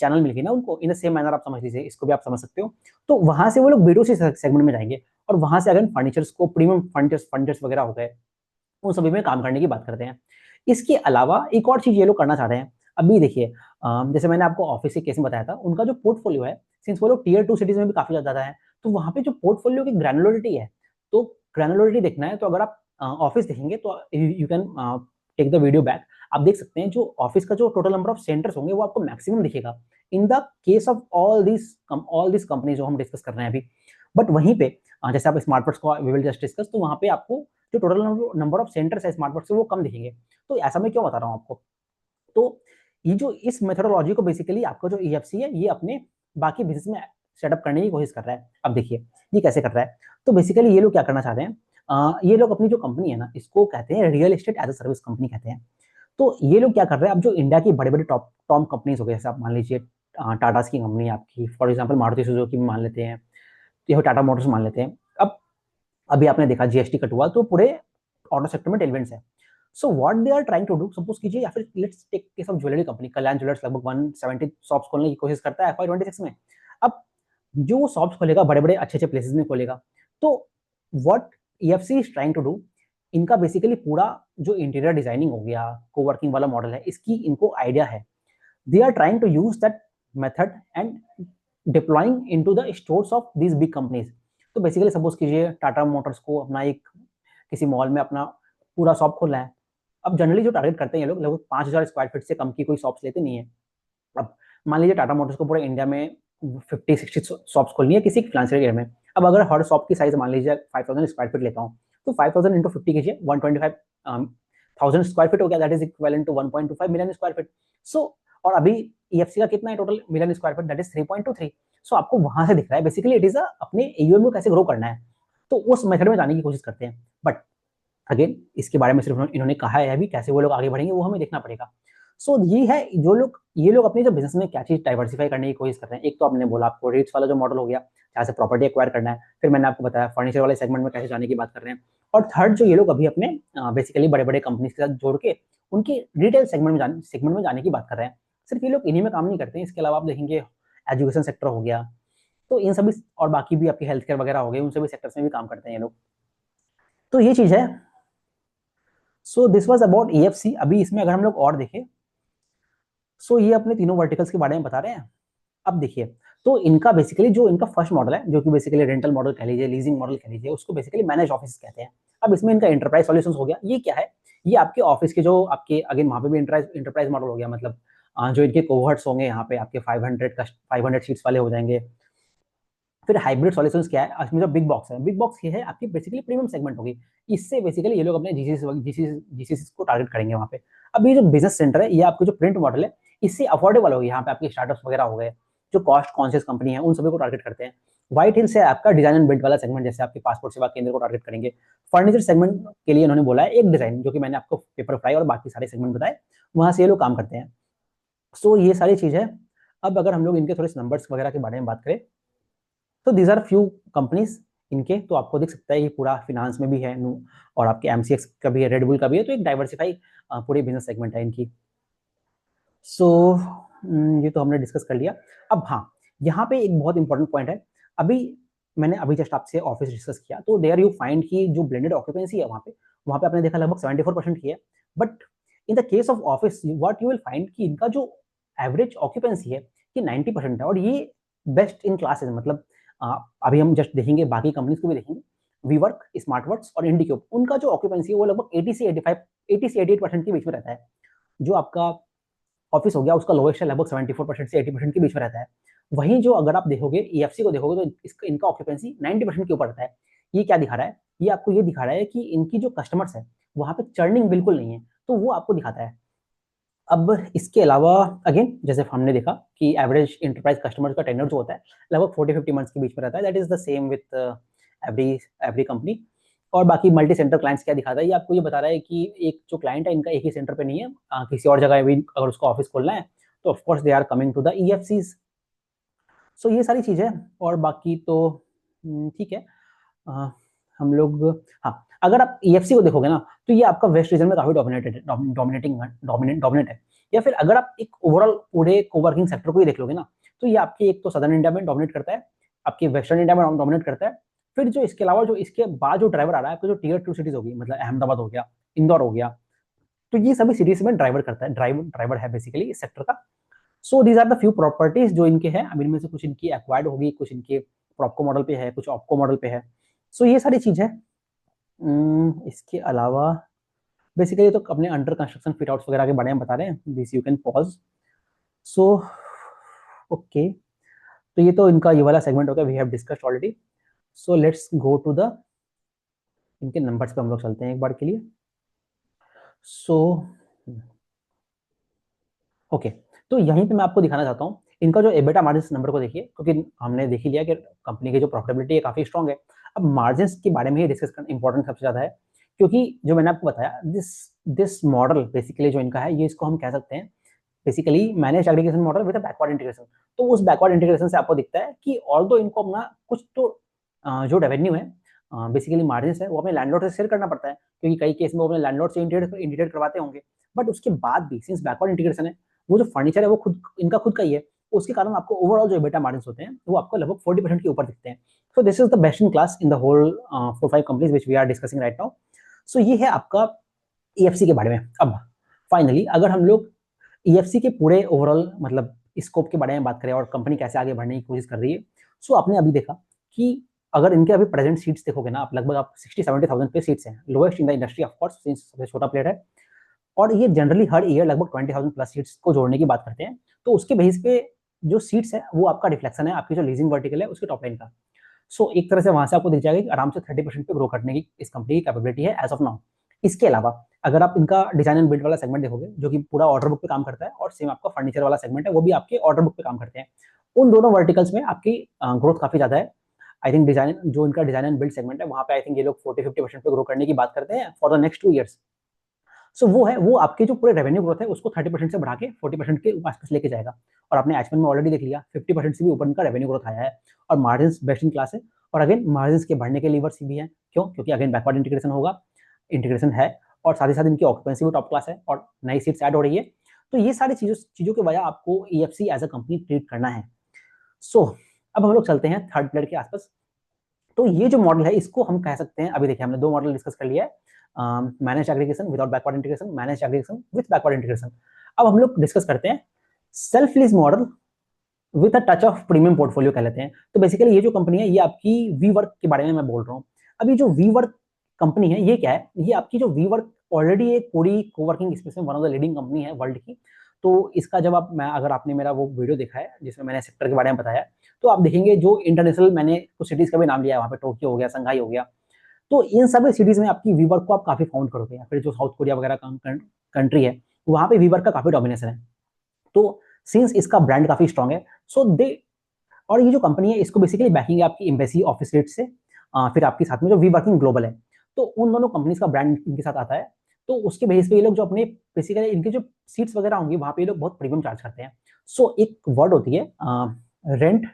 चैनल मिल गई ना उनको। इन द सेम मैनर आप समझ लीजिए, इसको भी आप समझ सकते हो। तो वहां से वो लोग B2C सेगमेंट में जाएंगे और वहां से अगर फर्नीचर्स को प्रीमियम फर्नीचर्स वगैरह हो गए, उन सभी में काम करने की बात करते हैं। इसके अलावा एक और चीज ये लोग करना चाह रहे हैं। अभी देखिए, जैसे मैंने आपको ऑफिस के केस में बताया था, उनका जो पोर्टफोलियो है, सिंस वो लोग टियर 2 सिटीज में भी काफी ज्यादा है, तो वहां पे जो पोर्टफोलियो की ग्रैनुलरिटी है, तो ग्रैनुलरिटी देखना है तो अगर आप ऑफिस देखेंगे तो you can take the video back. आप देख सकते हैं जो ऑफिस का जो टोटल नंबर ऑफ सेंटर्स होंगे वो आपको मैक्सिमम दिखेगा इन the case of all this company जो हम डिस्कस कर रहे हैं अभी। बट वहीं पे जैसे आप स्मार्ट वर्क्स को वी विल जस्ट डिस्कस, तो वहां पे आपको जो टोटल नंबर ऑफ सेंटर्स है स्मार्ट वर्क से वो कम दिखेंगे। तो ऐसा मैं क्यों बता रहा हूँ आपको? तो ये जो इस मेथोडोलॉजी को बेसिकली आपका जो ईएफसी है ये अपने बाकी बिजनेस में सेटअप करने की कोशिश कर रहा है। अब देखिए ये कैसे कर रहा है। तो बेसिकली ये लोग क्या करना चाहते हैं, ये लोग अपनी जो कंपनी है ना इसको कहते हैं real estate as a service company कहते हैं। तो ये लोग क्या कर रहे हैं, अब जो इंडिया की बड़े बड़े टॉप टॉप कंपनीज हो गए, जैसे आप मान लीजिए टाटा की कंपनी है आपकी, फॉर एग्जाम्पल मारुति सुजुकी मान लेते हैं, ये टाटा मोटर्स मान लेते हैं। अब अभी आपने देखा जीएसटी कट हुआ तो पूरे ऑटो सेक्टर में टेलविंड्स है। So what they are trying to do, suppose कीजिए, या फिर let's take case of jewellery company Kalyan Jewellers लगभग 170 शॉप्स खोलने की कोशिश करता है FY26 में। अब जो वो शॉप्स खोलेगा बड़े बड़े अच्छे अच्छे प्लेसेस में खोलेगा, तो what EFC is trying to do, इनका बेसिकली पूरा जो इंटीरियर डिजाइनिंग हो गया, कोवर्किंग वाला मॉडल है, इसकी इनको आइडिया है। They are trying to use that method and deploying into the stores of these big companies. तो बेसिकली सपोज कीजिए टाटा मोटर्स को अपना एक किसी मॉल में अपना पूरा शॉप खोलना है। अब जनरली जो टारगेट करते हैं ये लोग लगभग 5,000 स्क्वायर फीट से कम की कोई शॉप्स लेते नहीं है। अब मान लीजिए टाटा मोटर्स को पूरे इंडिया में 50-60 शॉप्स खोलनी है किसी फाइनेंशियल ईयर में। अब अगर हर शॉप की साइज मान लीजिए 5,000 स्क्वायर फीट लेता हूँ, तो 5,000 इंटू 50 कीजिए, 125,000 स्क्वायर फीट हो गया, that is equivalent to 1.25 million square feet. So और अभी ईएफसी का कितना है total million square feet, that is 3.23। So आपको वहां से दिख रहा है बेसिकली इट इज अपने एयूएम को कैसे ग्रो करना है, तो उस मेथड में जाने की कोशिश करते हैं। बट अगेन इसके बारे में सिर्फ इन्होंने कहा है, अभी कैसे वो लोग आगे बढ़ेंगे वो हमें देखना पड़ेगा। सो ये है जो लोग, ये लोग अपने जो बिजनेस में क्या चीज डाइवर्सिफाई करने की कोशिश कर रहे हैं। एक तो आपने बोला आपको रीट्स वाला जो मॉडल हो गया, जहाँ से प्रॉपर्टी एक्वायर करना है, फिर मैंने आपको बताया फर्नीचर वाले सेगमेंट में कैसे जाने की बात कर रहे हैं, और थर्ड जो ये लोग अभी अपने बेसिकली बड़े बड़े कंपनीज के साथ जोड़ के उनकी रिटेल सेगमेंट में जाने की बात कर रहे हैं। सिर्फ ये लोग इन्हीं में काम नहीं करते हैं, इसके अलावा आप देखेंगे एजुकेशन सेक्टर हो गया, तो इन सभी और बाकी भी आपकी हेल्थ केयर वगैरह हो गए, उन सभी सेक्टर्स में भी काम करते हैं ये लोग। तो ये चीज है। So this was about EFC. अभी इसमें अगर हम लोग और देखें, सो ये अपने तीनों वर्टिकल्स के बारे में बता रहे हैं। अब देखिए, तो इनका बेसिकली जो इनका फर्स्ट मॉडल है, जो कि बेसिकली रेंटल मॉडल कह लीजिए, लीजिंग मॉडल कह लीजिए, उसको बेसिकली मैनेज ऑफिस कहते हैं। अब इसमें इनका एंटरप्राइज सॉल्यूशंस हो गया। ये क्या है, ये आपके ऑफिस के जो आपके अगेन वहां पे भी एंटरप्राइज मॉडल हो गया, मतलब जो इनके कोहर्ट्स होंगे यहाँ पे आपके 500 सीट्स वाले हो जाएंगे। फिर हाइब्रिड सॉल्यूशंस क्या है, इसमें जो बिग बॉक्स है, बिग बॉक्स ये है आपकी बेसिकली प्रीमियम सेगमेंट होगी। इससे बेसिकली ये लोग अपने जीसीसी को टारगेट करेंगे वहाँ पे। अब ये जो बिजनेस सेंटर है, ये आपको जो प्रिंट मॉडल है, इससे अफोर्डेबल होगी। यहाँ पे आपके स्टार्टअप्स वगैरह हो गए, जो कॉस्ट कॉन्शियस कंपनी है, उन सभी को टारगेट करते हैं। व्हाइट हिल से आपका डिजाइन एंड बिल्ड वाला सेगमेंट, जैसे आपके पासपोर्ट सेवा केंद्र को टारगेट करेंगे। फर्नीचर सेगमेंट के लिए इन्होंने बोला है एक डिजाइन, जो कि मैंने आपको पेपर फ्राई और बाकी सारे सेगमेंट बताए, वहां से ये लोग काम करते हैं। सो ये सारी चीज है। अब अगर हम लोग इनके थोड़े नंबर्स वगैरह के बारे में बात करें, तो दीज आर फ्यू कंपनीज इनके, तो आपको दिख सकता है ये पूरा फिनांस में भी है, और आपके एमसीएक्स का भी है, रेडबुल का भी है, तो एक डाइवर्सिफाई पूरी बिजनेस सेगमेंट है इनकी। सो ये तो हमने डिस्कस कर लिया। अब हाँ, यहाँ पे एक बहुत इंपॉर्टेंट पॉइंट है। अभी मैंने अभी जस्ट आपसे ऑफिस डिस्कस किया, तो देयर यू फाइंड की जो ब्लेंडेड ऑक्यूपेंसी है वहाँ पे आपने देखा लगभग 74% की है। But in the case of office what you will find कि इनका जो एवरेज ऑक्यूपेंसी है कि 90% है, और ये बेस्ट इन क्लास है। मतलब अभी हम जस्ट देखेंगे, बाकी कंपनीज को भी देखेंगे, वीवर्क, स्मार्टवर्क्स और इंडिक्यूब, उनका जो ऑक्यूपेंसी है वो लगभग 80 से 85, 80 से 88% के बीच में रहता है। जो आपका ऑफिस हो गया उसका लोएस्ट है लगभग 74% से 80% के बीच में रहता है। वहीं जो अगर आप देखोगे ईएफसी को देखोगे, तो इसका इनका ऑक्यूपेंसी 90% के ऊपर रहता है। ये क्या दिखा रहा है, ये आपको ये दिखा रहा है कि इनकी जो कस्टमर्स है वहां पे चर्निंग बिल्कुल नहीं है, तो वो आपको दिखाता है। अब इसके अलावा अगेन जैसे हमने देखा कि एवरेज इंटरप्राइज कस्टमर का टेन्योर जो होता है लगभग 40-50 मंथ्स के बीच में रहता है, that is the same with every every company. और बाकी मल्टी सेंटर क्लाइंट्स क्या दिखाता है, ये आपको ये बता रहा है कि एक जो क्लाइंट है इनका एक ही सेंटर पे नहीं है, किसी और जगह भी अगर उसको ऑफिस खोलना है तो of course they are coming to the EFCs. So ये सारी चीजें, और बाकी तो ठीक है। अ, हम लोग, हाँ, अगर आप ईएफसी को देखोगे ना, तो ये आपका वेस्ट रीजन में काफी डोमिनेट है। या फिर अगर आप एक ओवरऑल पूरे कोवर्किंग सेक्टर को ही देख लोगे ना, तो ये आपके एक तो सदर्न इंडिया में डोमिनेट करता है, आपके वेस्टर्न इंडिया में डोमिनेट करता है। फिर जो इसके अलावा जो इसके बाद जो ड्राइवर आ रहा है, आपको जो टीयर 2 सिटीज होगी, मतलब अहमदाबाद हो गया, इंदौर हो गया, तो ये सभी सिटीज में ड्राइवर करता है, ड्राइवर है बेसिकली इस सेक्टर का। So these are the few properties जो इनके हैं। अब इनमें से कुछ इनकी एक्वायर्ड होगी, कुछ इनके प्रॉपको मॉडल पे है, कुछ ऑप्को मॉडल पे है। सो ये सारी चीज है। इसके अलावा बेसिकली तो अपने अंडर कंस्ट्रक्शन फिट आउट्स वगैरह के बारे में बता रहे हैं, this you can pause. So okay, तो ये तो इनका ये वाला सेगमेंट हो गया, we have discussed already. So let's go to the इनके नंबर्स पे हम लोग चलते हैं एक बार के लिए। सो ओके, तो यहीं पे मैं आपको दिखाना चाहता हूँ इनका जो एबिटा मार्जिन नंबर को देखिए, क्योंकि हमने देख ही लिया कि कंपनी की जो प्रॉफिटेबिलिटी है काफी स्ट्रांग है। अब मार्जिन के बारे में ही डिस्कस करना इंपॉर्टेंट सबसे ज्यादा है, क्योंकि जो मैंने आपको बताया दिस दिस मॉडल बेसिकली जो इनका है, ये इसको हम कह सकते हैं basically manage aggregation model with backward integration. तो उस बैकवर्ड इंटीग्रेशन से आपको दिखता है कि ऑल्दो इनको अपना कुछ तो जो रेवेन्यू है बेसिकली मार्जिन है, वो अपने लैंडलॉर्ड से शेयर करना पड़ता है, क्योंकि कई केस में वो अपने लैंडलॉर्ड से इंटीग्रेट करवाते होंगे। बट उसके बाद भी सिंस बैकवर्ड इंटीग्रेशन है, वो जो फर्नीचर है वो खुद इनका खुद का ही है, उसके कारण आपको ओवरऑल जो बेटा मार्जिन होते हैं वो आपको लगभग 40% के ऊपर दिखते हैं। So this is the best in class in the whole 4-5 companies which we are discussing right now. So ये है आपका ईएफसी के बारे में। अब फाइनली अगर हम लोग ईएफसी के पूरे ओवरऑल मतलब स्कोप के बारे में बात करें और कंपनी कैसे आगे बढ़ने की कोशिश कर रही है, सो आपने अभी देखा कि अगर इनके अभी प्रेजेंट सीट्स देखोगे ना, आप लगभग आप 60-70,000 पे सीट्स हैं, lowest in the industry of course, सबसे छोटा प्लेयर है। और ये जनरली हर ईयर लगभग 20,000 प्लस सीट्स को जोड़ने की बात करते हैं। तो उसके बेसिस पे जो सीट्स है वो आपका रिफ्लेक्शन है आपकी जो लीजिंग वर्टिकल है उसके टॉप लाइन का। सो एक तरह से वहां से आपको दिख जाएगा कि आराम से 30% पे ग्रो करने की इस कंपनी की कैपेबिलिटी है एज ऑफ नाउ। इसके अलावा अगर आप इनका डिजाइन एंड बिल्ड वाला सेगमेंट देखोगे, जो कि पूरा ऑर्डर बुक पे काम करता है, और सेम आपका फर्नीचर वाला सेगमेंट है वो भी आपके ऑर्डर बुक पे काम करते हैं, उन दोनों वर्टिकल्स में आपकी ग्रोथ काफी ज्यादा है। आई थिंक डिजाइन जो इनका डिजाइन एंड बिल्ड सेगमेंट है वहां पे आई थिंक ये लोग 40-50% पे ग्रो करने की बात करते हैं फॉर द नेक्स्ट 2 ईयर्स। सो वो है, वो आपके जो पूरे रेवेन्यू ग्रोथ है उसको 30% से बढ़ा के 40% के आसपास लेके जाएगा। और आपने एच में ऑलरेडी देख लिया 50% से भी ऊपर इनका रेवेन्यू ग्रोथ आया है, और मार्जिन बेस्ट इन क्लास है। और अगेन मार्जिन के बढ़ने के लीवर्स भी हैं, क्यों? क्योंकि अगेन बैकवर्ड इंटीग्रेशन होगा, इंटीग्रेशन है, और साथ ही साथ इनकी ऑक्यूपेंसी भी टॉप क्लास है और नई सीट्स ऐड हो रही है। तो ये सारी चीजों की वजह आपको EFC as a company treat करना है। सो अब हम लोग चलते हैं थर्ड प्लेयर के आसपास। तो ये जो मॉडल है इसको हम कह सकते हैं, अभी देखिए हमने दो मॉडल डिस्कस कर लिया है, manage aggregation without backward integration, manage aggregation with backward integration. अब हम लोग डिस्कस करते हैं self lease model with a touch of premium portfolio कह लेते हैं। तो बेसिकली ये जो कंपनी है ये आपकी वी वर्क के बारे में मैं बोल रहा हूँ। अभी जो वी वर्क कंपनी है ये क्या है, ये आपकी जो वी वर्क ऑलरेडी एक पूरी कोवर्किंग स्पेस में one of the leading company है वर्ल्ड की। तो इसका जब आप मैं अगर आपने मेरा वो वीडियो देखा है जिसमें मैंने सेक्टर के बारे में बताया, तो आप देखेंगे जो इंटरनेशनल मैंने कुछ सिटीज का भी नाम लिया है, वहाँ पे टोक्यो हो गया, संघाई हो गया, तो इन सभी सिटीज में आपकी वीवर्क को आप काफी फाउंड करोगे, या फिर जो साउथ कोरिया वगैरह कंट्री है वहाँ पे वीवर्क का काफी डोमिनेशन है। तो सिंस इसका ब्रांड काफी स्ट्रांग है, सो दे और ये जो कंपनी है इसको बेसिकली बैकिंग है आपकी एम्बेसी ऑफिस रेट से, फिर आपके साथ में जो वी वर्किंग ग्लोबल है, तो उन दोनों कंपनीज का ब्रांड इनके साथ आता है। तो उसके बेसिस पे ये लोग जो अपने बेसिकली इनके जो सीट्स वगैरह होंगी वहां पे ये लोग बहुत प्रीमियम चार्ज करते हैं। सो एक वर्ड होती है rent,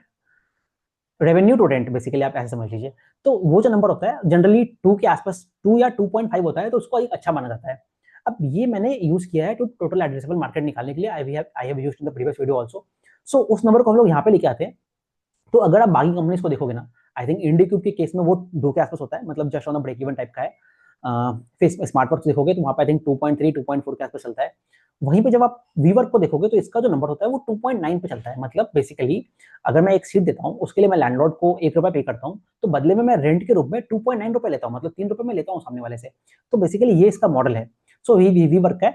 revenue to rent, basically आप ऐसे समझ लीजिए। तो वो जो नंबर होता है जनरली 2 के आसपास, 2 या 2.5 होता है, तो उसको एक अच्छा माना जाता है। अब ये मैंने यूज किया है टू टोटल एड्रेसेबल मार्केट निकालने के लिए, I have used in the previous video also. So उस नंबर को हम लोग यहाँ पे लेके आते हैं। तो अगर आप बाकी कंपनीज को देखोगे ना, आई थिंक इंडिक्यूब के केस में वो 2 के आसपास होता है, मतलब just on the break even type का है। फिर स्मार्ट वर्क देखोगे तो वहां पे आई थिंक 2.3 2.4 के आसपास चलता है। वहीं पे जब आप वीवर्क को देखोगे तो इसका जो नंबर होता है वो 2.9 पे चलता है। मतलब बेसिकली अगर मैं एक सीट देता हूँ उसके लिए मैं लैंडलॉर्ड को 1 रुपया पे करता हूँ, तो बदले में मैं रेंट के रूप में 2.9 रुपए लेता हूँ, मतलब 3 रुपए में लेता हूँ सामने वाले से। तो बेसिकली ये इसका मॉडल है। सो वीवर्क है।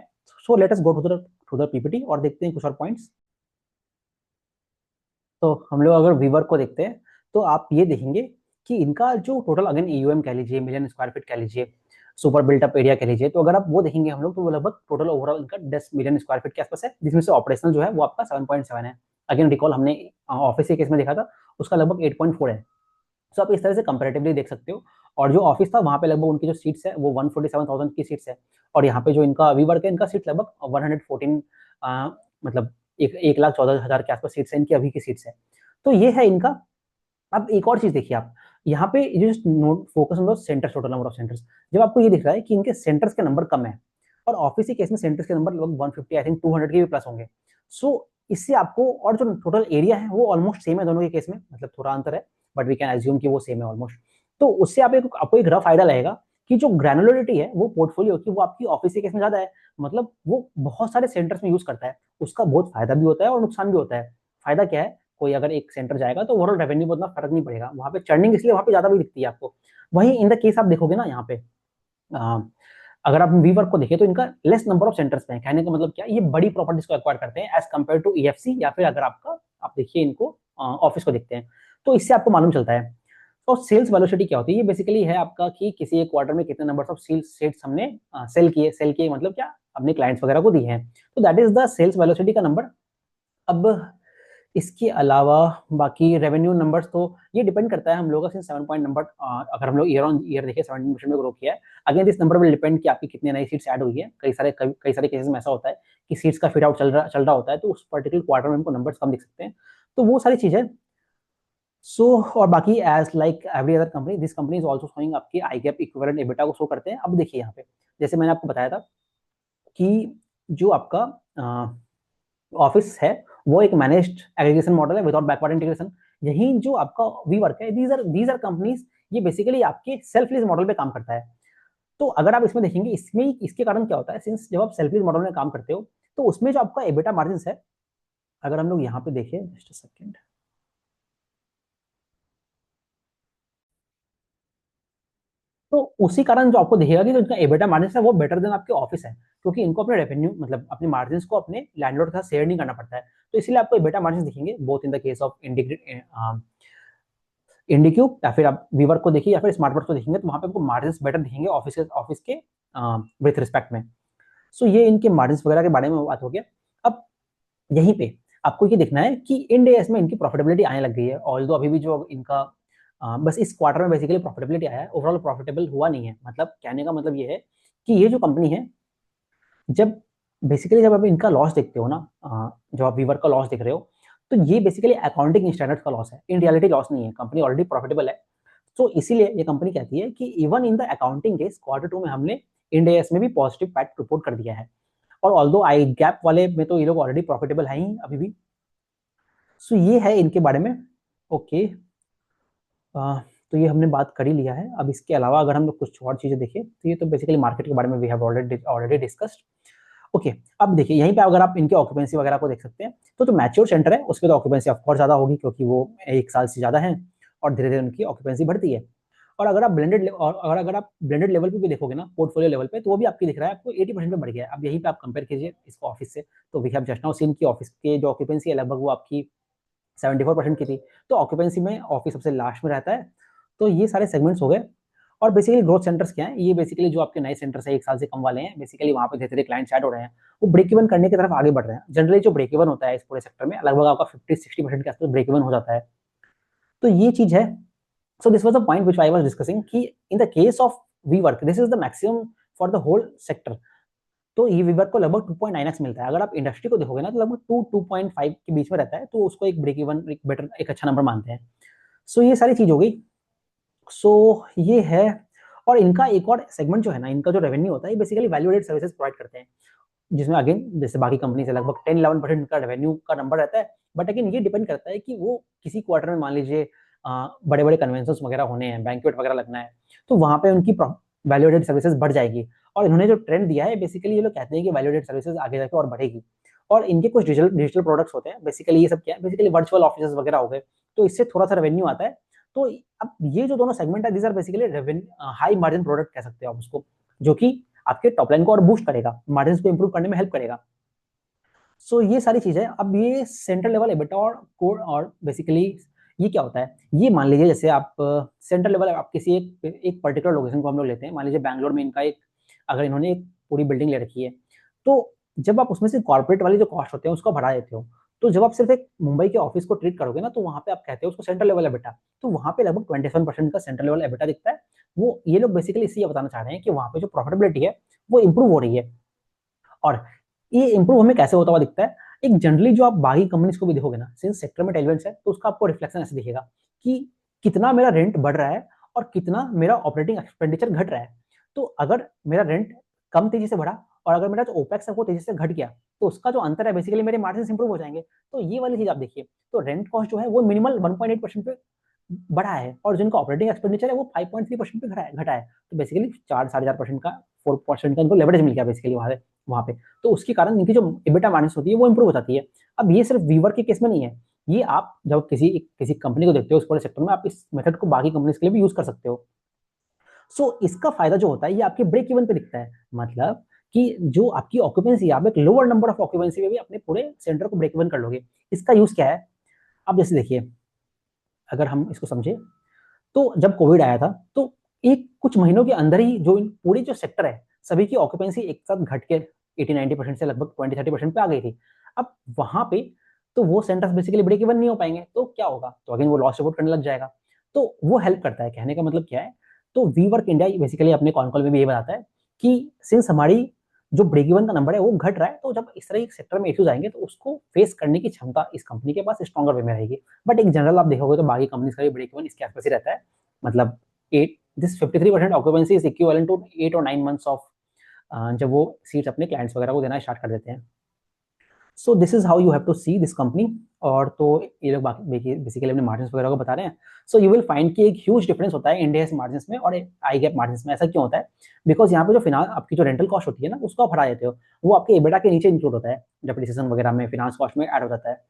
So let us go to the PPT और देखते हैं कुछ और पॉइंट्स। तो हम लोग अगर वीवर्क को देखते हैं तो आप ये देखेंगे कि इनका जो टोटल अगेन ईयूएम कह लीजिए, मिलियन स्क्वायर फीट कह लीजिए, सुपर बिल्टअप एरिया कह लीजिए, तो अगर आप वो देखेंगे हम लोग तो वो लगभग टोटल ओवरऑल इनका 10 मिलियन स्क्वायर फीट के आसपास है, जिसमें से ऑपरेशनल जो है वो आपका 7.7 है। अगेन रिकॉल हमने ऑफिस के केस में देखा था, उसका लगभग 8.4 है। तो आप इस तरह से कंपेरेटिवली देख सकते हो। और जो ऑफिस था वहाँ पे लगभग उनकी जो सीट्स है वो 147,000 की सीट्स है, और यहाँ पे जो इनका वीवर्क है इनका सीट लगभग 114 मतलब 1,14,000 के आसपास सीट्स है इनकी अभी की सीट्स है। तो ये है इनका। अब एक और चीज देखिए आप, यहाँ पे ये जो focus on the centres, total number of centres, जब आपको ये दिख रहा है कि इनके सेंटर्स के नंबर कम है, और ऑफिस के केस में सेंटर्स के नंबर लगभग 150 आई थिंक 200 के भी प्लस होंगे। सो इससे आपको, और जो टोटल एरिया है वो ऑलमोस्ट सेम है दोनों के केस में, मतलब थोड़ा अंतर है, बट वी कैन एज्यूम कि वो सेम है ऑलमोस्ट। तो उससे आपको एक रफ आइडिया लगेगा कि जो ग्रैनुलरिटी है वो पोर्टफोलियो की वो आपकी ऑफिस के केस में ज्यादा है, मतलब वो बहुत सारे सेंटर्स में यूज करता है, उसका बहुत फायदा भी होता है और नुकसान भी होता है। फायदा क्या है, कोई अगर एक सेंटर जाएगा तो ओवरऑल रेवेन्यू में उतना फर्क नहीं पड़ेगा, वहां पे चर्निंग इसलिए वहां पे ज्यादा भी दिखती है आपको। वहीं इन द केस आप देखोगे ना यहाँ पे, अगर आप वीवर्क को देखें तो इनका लेस नंबर ऑफ सेंटर्स पे है। कहने का मतलब क्या, ये बड़ी प्रॉपर्टीज को एक्वायर करते हैं एज कम्पेयर टू ईएफसी, या फिर अगर आप देखिए इनको ऑफिस को देखते हैं, तो इससे आपको मालूम चलता है। तो सेल्स वेलोसिटी क्या होती है, ये बेसिकली है आपका कि किसी एक क्वार्टर में कितने नंबर ऑफ सेल्स हमने सेल किए मतलब क्या, अपने क्लाइंट्स वगैरह को दिए हैं। तो that is the sales velocity का नंबर। अब इसके अलावा बाकी रेवेन्यू नंबर्स तो ये डिपेंड करता है हम लोगों का सिंस 7 पॉइंट नंबर, अगर हम लोग ईयर ऑन ईयर देखें 17% में ग्रो किया है। Again this number will depend कि आपकी कितनी नई सीट्स ऐड हुई है। कई सारे केसेस में ऐसा होता है कि सीट्स का फिट आउट चल रहा होता है, तो उस पर्टिकुलर क्वार्टर में हमको नंबर्स कम दिख सकते हैं। तो वो सारी चीजें। सो और बाकी as like every other company, this company is also showing आपकी आई गैप इक्विवेलेंट एबिटा को शो करते हैं। अब देखिए यहाँ पे जैसे मैंने आपको बताया था कि जो आपका ऑफिस है वो एक मैनेज्ड एग्रीगेशन मॉडल है विदाउट बैकवर्ड इंटीग्रेशन। यही जो आपका वी वर्क है, दीज आर कंपनीज, ये बेसिकली आपके सेल्फ लीज मॉडल पे काम करता है। तो अगर आप इसमें देखेंगे, इसमें इसके कारण क्या होता है, सिंस जब आप सेल्फ लीज मॉडल में काम करते हो तो उसमें जो आपका एबिटा मार्जिन है, अगर हम लोग यहाँ पे देखें जस्ट अ सेकेंड, तो उसी कारण जो आपको दिखेगा कि जो इनका एबिटा मार्जिन है वो बेटर देन आपके ऑफिस है, क्योंकि इनको अपने रेवेन्यू मतलब अपने मार्जिन को अपने लैंडलॉर्ड के साथ शेयर नहीं करना पड़ता है। तो इसीलिए आपको एबिटा मार्जिन दिखेंगे both in the case of Indiqube, या फिर आप वीवर को देखिए या फिर स्मार्टवर्क को देखेंगे तो वहां पे आपको मार्जिन बेटर दिखेंगे ऑफिस के विथ रिस्पेक्ट में। सो ये इनके मार्जिन वगैरह के बारे में बात हो गया। अब यहीं पे आपको ये देखना है कि इंड एएस में इनकी प्रॉफिटेबिलिटी आने लग गई है, ऑल्दो अभी भी जो इनका बस इस क्वार्टर में बेसिकली प्रॉफिटेबिलिटी आया है, ओवरऑल प्रॉफिटेबल हुआ नहीं है। मतलब कहने का मतलब ये है कि ये जो कंपनी है, जब बेसिकली जब आप इनका लॉस देखते हो ना, जब आप वीवर का लॉस देख रहे हो, तो ये बेसिकली अकाउंटिंग स्टैंडर्ड्स का लॉस है, इन रियलिटी लॉस नहीं है, कंपनी ऑलरेडी प्रॉफिटेबल है। तो इसीलिए ये कंपनी कहती है कि even in the accounting case quarter two में हमने इंड एएस में भी पॉजिटिव पैट रिपोर्ट कर दिया है, और ऑल्दो आई गैप वाले में तो ये लोग ऑलरेडी प्रॉफिटेबल है ही अभी भी। सो ये है इनके बारे में। ओके, तो ये हमने बात कर ही लिया है। अब इसके अलावा अगर हम लोग कुछ और चीजें देखें तो ये तो बेसिकली मार्केट के बारे में we have already discussed. Okay, अब देखिए यहीं पे अगर आप इनके ऑक्यूपेंसी वगैरह को देख सकते हैं, तो जो मैच्योर सेंटर है उसमें तो ऑक्यूपेंसी ऑफ कोर्स ज्यादा होगी क्योंकि वो 1 साल से ज्यादा है और धीरे धीरे उनकी ऑक्यूपेंसी बढ़ती है। और अगर आप ब्लेंडेड लेवल पे भी देखोगे ना, पोर्टफोलियो लेवल पे, तो वो भी आपकी दिख रहा है आपको 80% पे बढ़ गया है। अब यहीं पे आप कंपेयर कीजिए इसको ऑफिस से, तो we have just now seen की ऑफिस के जो ऑक्यूपेंसी है लगभग वो आपकी 74% की थी। तो ऑक्यूपेंसी में ऑफिस सबसे लास्ट में रहता है। तो ये सारे सेगमेंट्स हो गए। और बेसिकली ग्रोथ सेंटर्स क्या है, ये बेसिकली जो आपके नए सेंटर्स है 1 साल से कम वाले हैं, बेसिकली वहाँ पे धीरे धीरे क्लाइंट्स ऐड हो रहे हैं, वो ब्रेक इवन करने की तरफ आगे बढ़ रहे हैं। जनरली जो ब्रेक इवन होता है इस पूरे सेक्टर में लगभग आपका 50-60% के आसपास ब्रेक इवन हो जाता है। तो ये चीज है। So this was the point which I was discussing कि in the case of WeWork this is the maximum for the whole sector. तो ये वी वर्क को लगभग 2.9x मिलता है। अगर आप इंडस्ट्री को देखोगे ना तो लगभग 2-2.5 के बीच में रहता है, तो उसको एक ब्रेक इवन एक बेटर एक अच्छा नंबर मानते हैं। सो ये सारी चीज हो गई। सो ये है। और इनका एक और सेगमेंट जो है ना, इनका जो रेवेन्यू होता है, ये basically value added services provide करते हैं, जिसमें अगेन जैसे बाकी कंपनी से लगभग 10-11% का रेवेन्यू का नंबर रहता है। बट अगेन ये डिपेंड करता है कि वो किसी क्वार्टर में मान लीजिए बड़े बड़े कन्वेंशन वगैरह होने हैं, बैंक्वेट वगैरह लगना है, तो वहां पे उनकी वैल्यू एडेड सर्विसेज बढ़ जाएगी। और इन्होंने जो ट्रेंड दिया है, बेसिकली ये लोग कहते हैं कि वैल्यू एडेड सर्विसेज आगे जाके और बढ़ेगी। और इनके कुछ डिजिटल प्रोडक्ट्स होते हैं, बेसिकली ये सब क्या है, बेसिकली वर्चुअल ऑफिस वगैरह हो गए, तो इससे थोड़ा सा रेवेन्यू आता है। तो अब ये जो दोनों सेगमेंट है, these are basically high margin product कह सकते हो आप उसको, जो कि आपके टॉप लाइन को और बूस्ट करेगा, मार्जिन को इंप्रूव करने में हेल्प करेगा। सो ये सारी चीजें। अब ये सेंट्रल लेवल एबिटा और कोर और बेसिकली ये क्या होता है, ये मान लीजिए जैसे आप सेंट्रल लेवल आप किसी एक पर्टिकुलर लोकेशन को हम लोग लेते हैं, मान लीजिए बैंगलोर में इनका एक, अगर इन्होंने एक पूरी बिल्डिंग ले रखी है, तो जब आप उसमें से कॉर्पोरेट वाले जो कॉस्ट होते हैं उसको बढ़ा देते हो, तो जब आप सिर्फ एक मुंबई के ऑफिस को ट्रीट करोगे ना, तो वहां पे आप कहते हो उसको सेंट्रल लेवल एबिटा, तो वहां पे लगभग 27% का सेंट्रल लेवल एबिटा दिखता है। वो ये लोग बेसिकली इसलिए बताना चाह रहे हैं कि वहां पे जो प्रॉफिटेबिलिटी है वो इंप्रूव हो रही है। और ये इंप्रूव हमें कैसे होता हुआ दिखता है, एक जनरली जो आप बाकी कंपनीज को भी देखोगे ना, सिंस सेक्टर में टेलमेंट्स है, तो उसका आपको रिफ्लेक्शन ऐसे दिखेगा कि कितना मेरा रेंट बढ़ रहा है और कितना मेरा ऑपरेटिंग एक्सपेंडिचर घट रहा है। तो अगर मेरा रेंट कम तेजी से बढ़ा और अगर मेरा जो ओपेक्स है वो तेजी से घट गया, तो उसका जो अंतर है बेसिकली मेरे मार्जिन इंप्रूव हो जाएंगे। तो ये वाली चीज आप देखिए, तो रेंट कॉस्ट जो है वो मिनिमल 1.8% पे बढ़ा है, और जिनका ऑपरेटिंग एक्सपेंडिचर है वो 5.3% पे घटा है। तो बेसिकली 4-4.5% का 4% का इनको लेवरेज मिल गया बेसिकली वहां पे। तो उसके कारण इनकी जो एबिटा माइनस होती है वो इंप्रूव हो जाती है। अब ये सिर्फ वीवर के केस में नहीं है, ये आप जब किसी कंपनी को देखते हो उस पूरे सेक्टर में, आप इस मेथड को बाकी कंपनीज के लिए भी यूज कर सकते हो। सो इसका फायदा जो होता है ये आपके ब्रेक इवन पे दिखता है, मतलब कि जो आपकी ऑक्यूपेंसी, आप एक लोअर नंबर ऑफ ऑक्यूपेंसी में भी अपने पूरे सेंटर को ब्रेक इवन कर लोगे। इसका यूज क्या है, अब जैसे देखिए, अगर हम इसको समझे, तो जब कोविड आया था, तो एक कुछ महीनों के अंदर ही जो पूरी जो सेक्टर है सभी की ऑक्यूपेंसी एक साथ घट के 80-90% से लगभग 20-30% पे आ गई थी। अब वहां पे तो वो सेंटर्स बेसिकली ब्रेक इवन नहीं हो पाएंगे, तो क्या होगा, तो अगेन वो लॉस रिपोर्ट करने लग जाएगा। तो वो हेल्प करता है, कहने का मतलब क्या है, तो वी वर्क इंडिया बेसिकली अपने कॉन कॉल में भी ये बताता है कि सिंस हमारी जो ब्रेक इवन का नंबर है वो घट रहा है, तो जब इस तरह एक सेक्टर में इश्यूज आएंगे तो उसको फेस करने की क्षमता इस कंपनी के पास स्ट्रॉन्गर वे में रहेगी। बट एक जनरल आप देखोगे तो बाकी कंपनीज का भी ब्रेक इवन इसके आसपास ही रहता है, मतलब 8 this 53% occupancy is equivalent to 8 और 9 मंथ्स ऑफ जब वो सीट्स अपने क्लाइंट्स वगैरह को देना स्टार्ट कर देते हैं। So this is how you have to see this company. और तो ये लोग बाकी बेसिकली अपने मार्जिन वगैरह को बता रहे हैं। सो यू विल फाइंड कि एक ह्यूज डिफरेंस होता है इंडिया मार्जिन में और आई गैप मार्जिन में। ऐसा क्यों होता है, बिकॉज यहाँ पे जो फिनांस आपकी जो रेंटल कॉस्ट होती है ना उसको आप हटा देते हो, वो आपके एबिटा के नीचे इंक्लूड होता है, डेप्रिसिएशन वगैरह में फिनांस कॉस्ट में ऐड हो जाता है,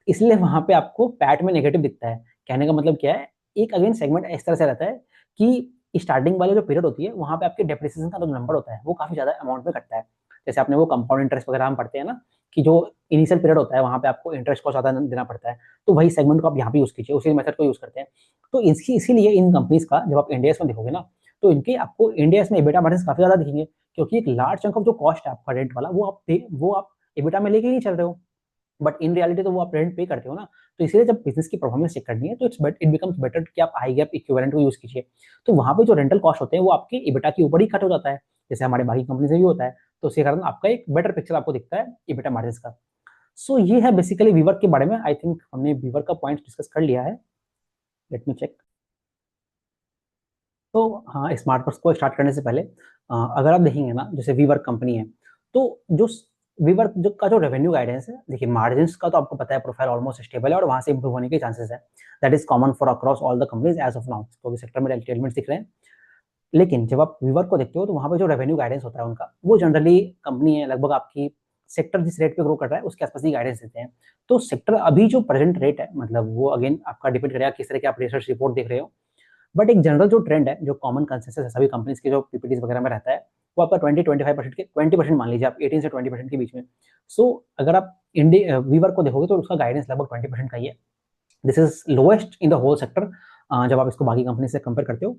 इसलिए वहां पे आपको पैट में नेगेटिव दिखता है। कहने का मतलब क्या है, एक अगेन सेगमेंट इस तरह से रहता है कि स्टार्टिंग वाले जो पीरियड होती है वहां पे आपके डेप्रिसिएशन का जो नंबर होता है वो काफी ज्यादा अमाउंट में घटता है। जैसे आपने वो कंपाउंड इंटरेस्ट वगैरह हम पढ़ते हैं ना, कि जो इनिशियल पीरियड होता है वहां पे आपको इंटरेस्ट को ज्यादा देना पड़ता है, तो वही सेगमेंट को आप यहाँ पे यूज कीजिए, उसी मेथड को यूज करते हैं। तो इसकी इसीलिए इन कंपनीज का जब आप इंडिया में देखोगे ना, तो इनके आपको इंडिया में एबिटा मार्जिन काफी ज्यादा दिखेंगे, क्योंकि एक लार्ज चंक ऑफ जो कॉस्ट है आपका रेंट वाला वो आप एबिटा में लेके नहीं चल रहे हो, बट इन रियलिटी तो वो आप रेंट पे करते हो ना। तो इसलिए जब बिजनेस की परफॉर्मेंस चेक करनी है तो इट बिकम्स बेटर कि आप आई गैप इक्विवेलेंट को यूज कीजिए। तो वहां पे जो रेंटल कॉस्ट होते हैं वो आपके इबिटा के ऊपर ही कट हो जाता है, जैसे हमारे बाकी कंपनी से भी होता है। तो उसके कारण आपका एक बेटर पिक्चर आपको दिखता है इबिटा मार्जिन का। सो ये है बेसिकली वीवर्क के बारे में। आई थिंक हमने वीवर्क का पॉइंट डिस्कस कर लिया है। Let me check. तो हाँ, स्मार्ट वर्क्स को स्टार्ट करने से पहले अगर आप देखेंगे ना, जैसे वीवर्क कंपनी है, तो जो वीवर्क जो का जो रेवेन्यू गाइडेंस है, देखिए मार्जिन्स का तो आपको पता है प्रोफाइल ऑलमोस्ट स्टेबल है और वहां से इंप्रूव होने के चांसेस है। That is common for across all the companies as of now, तो सेक्टर में टेलमेंट्स दिख रहे हैं। लेकिन जब आप वीवर्क को देखते हो तो वहां पे जो रेवेन्यू गाइडेंस होता है उनका, वो जनरली कंपनी है लगभग आपकी सेक्टर जिस रेट पे ग्रो कर रहा है उसके आसपास ही गाइडेंस देते हैं। तो सेक्टर अभी जो प्रेजेंट रेट है, मतलब वो अगेन आपका डिपेंड करेगा किस तरह के आप रिसर्च रिपोर्ट देख रहे हो, बट एक जनरल जो ट्रेंड है, जो कॉमन कंसेंसस है सभी कंपनीज के जो पीपीटीज वगैरह में रहता है, वो आपका 20-25% के 20% मान लीजिए आप, 18 से 20% के बीच में। सो अगर आप इंडिया वीवर को देखोगे तो उसका गाइडेंस लगभग 20% का ही है। This is lowest in the whole sector जब आप इसको बाकी कंपनी से कंपेयर करते हो।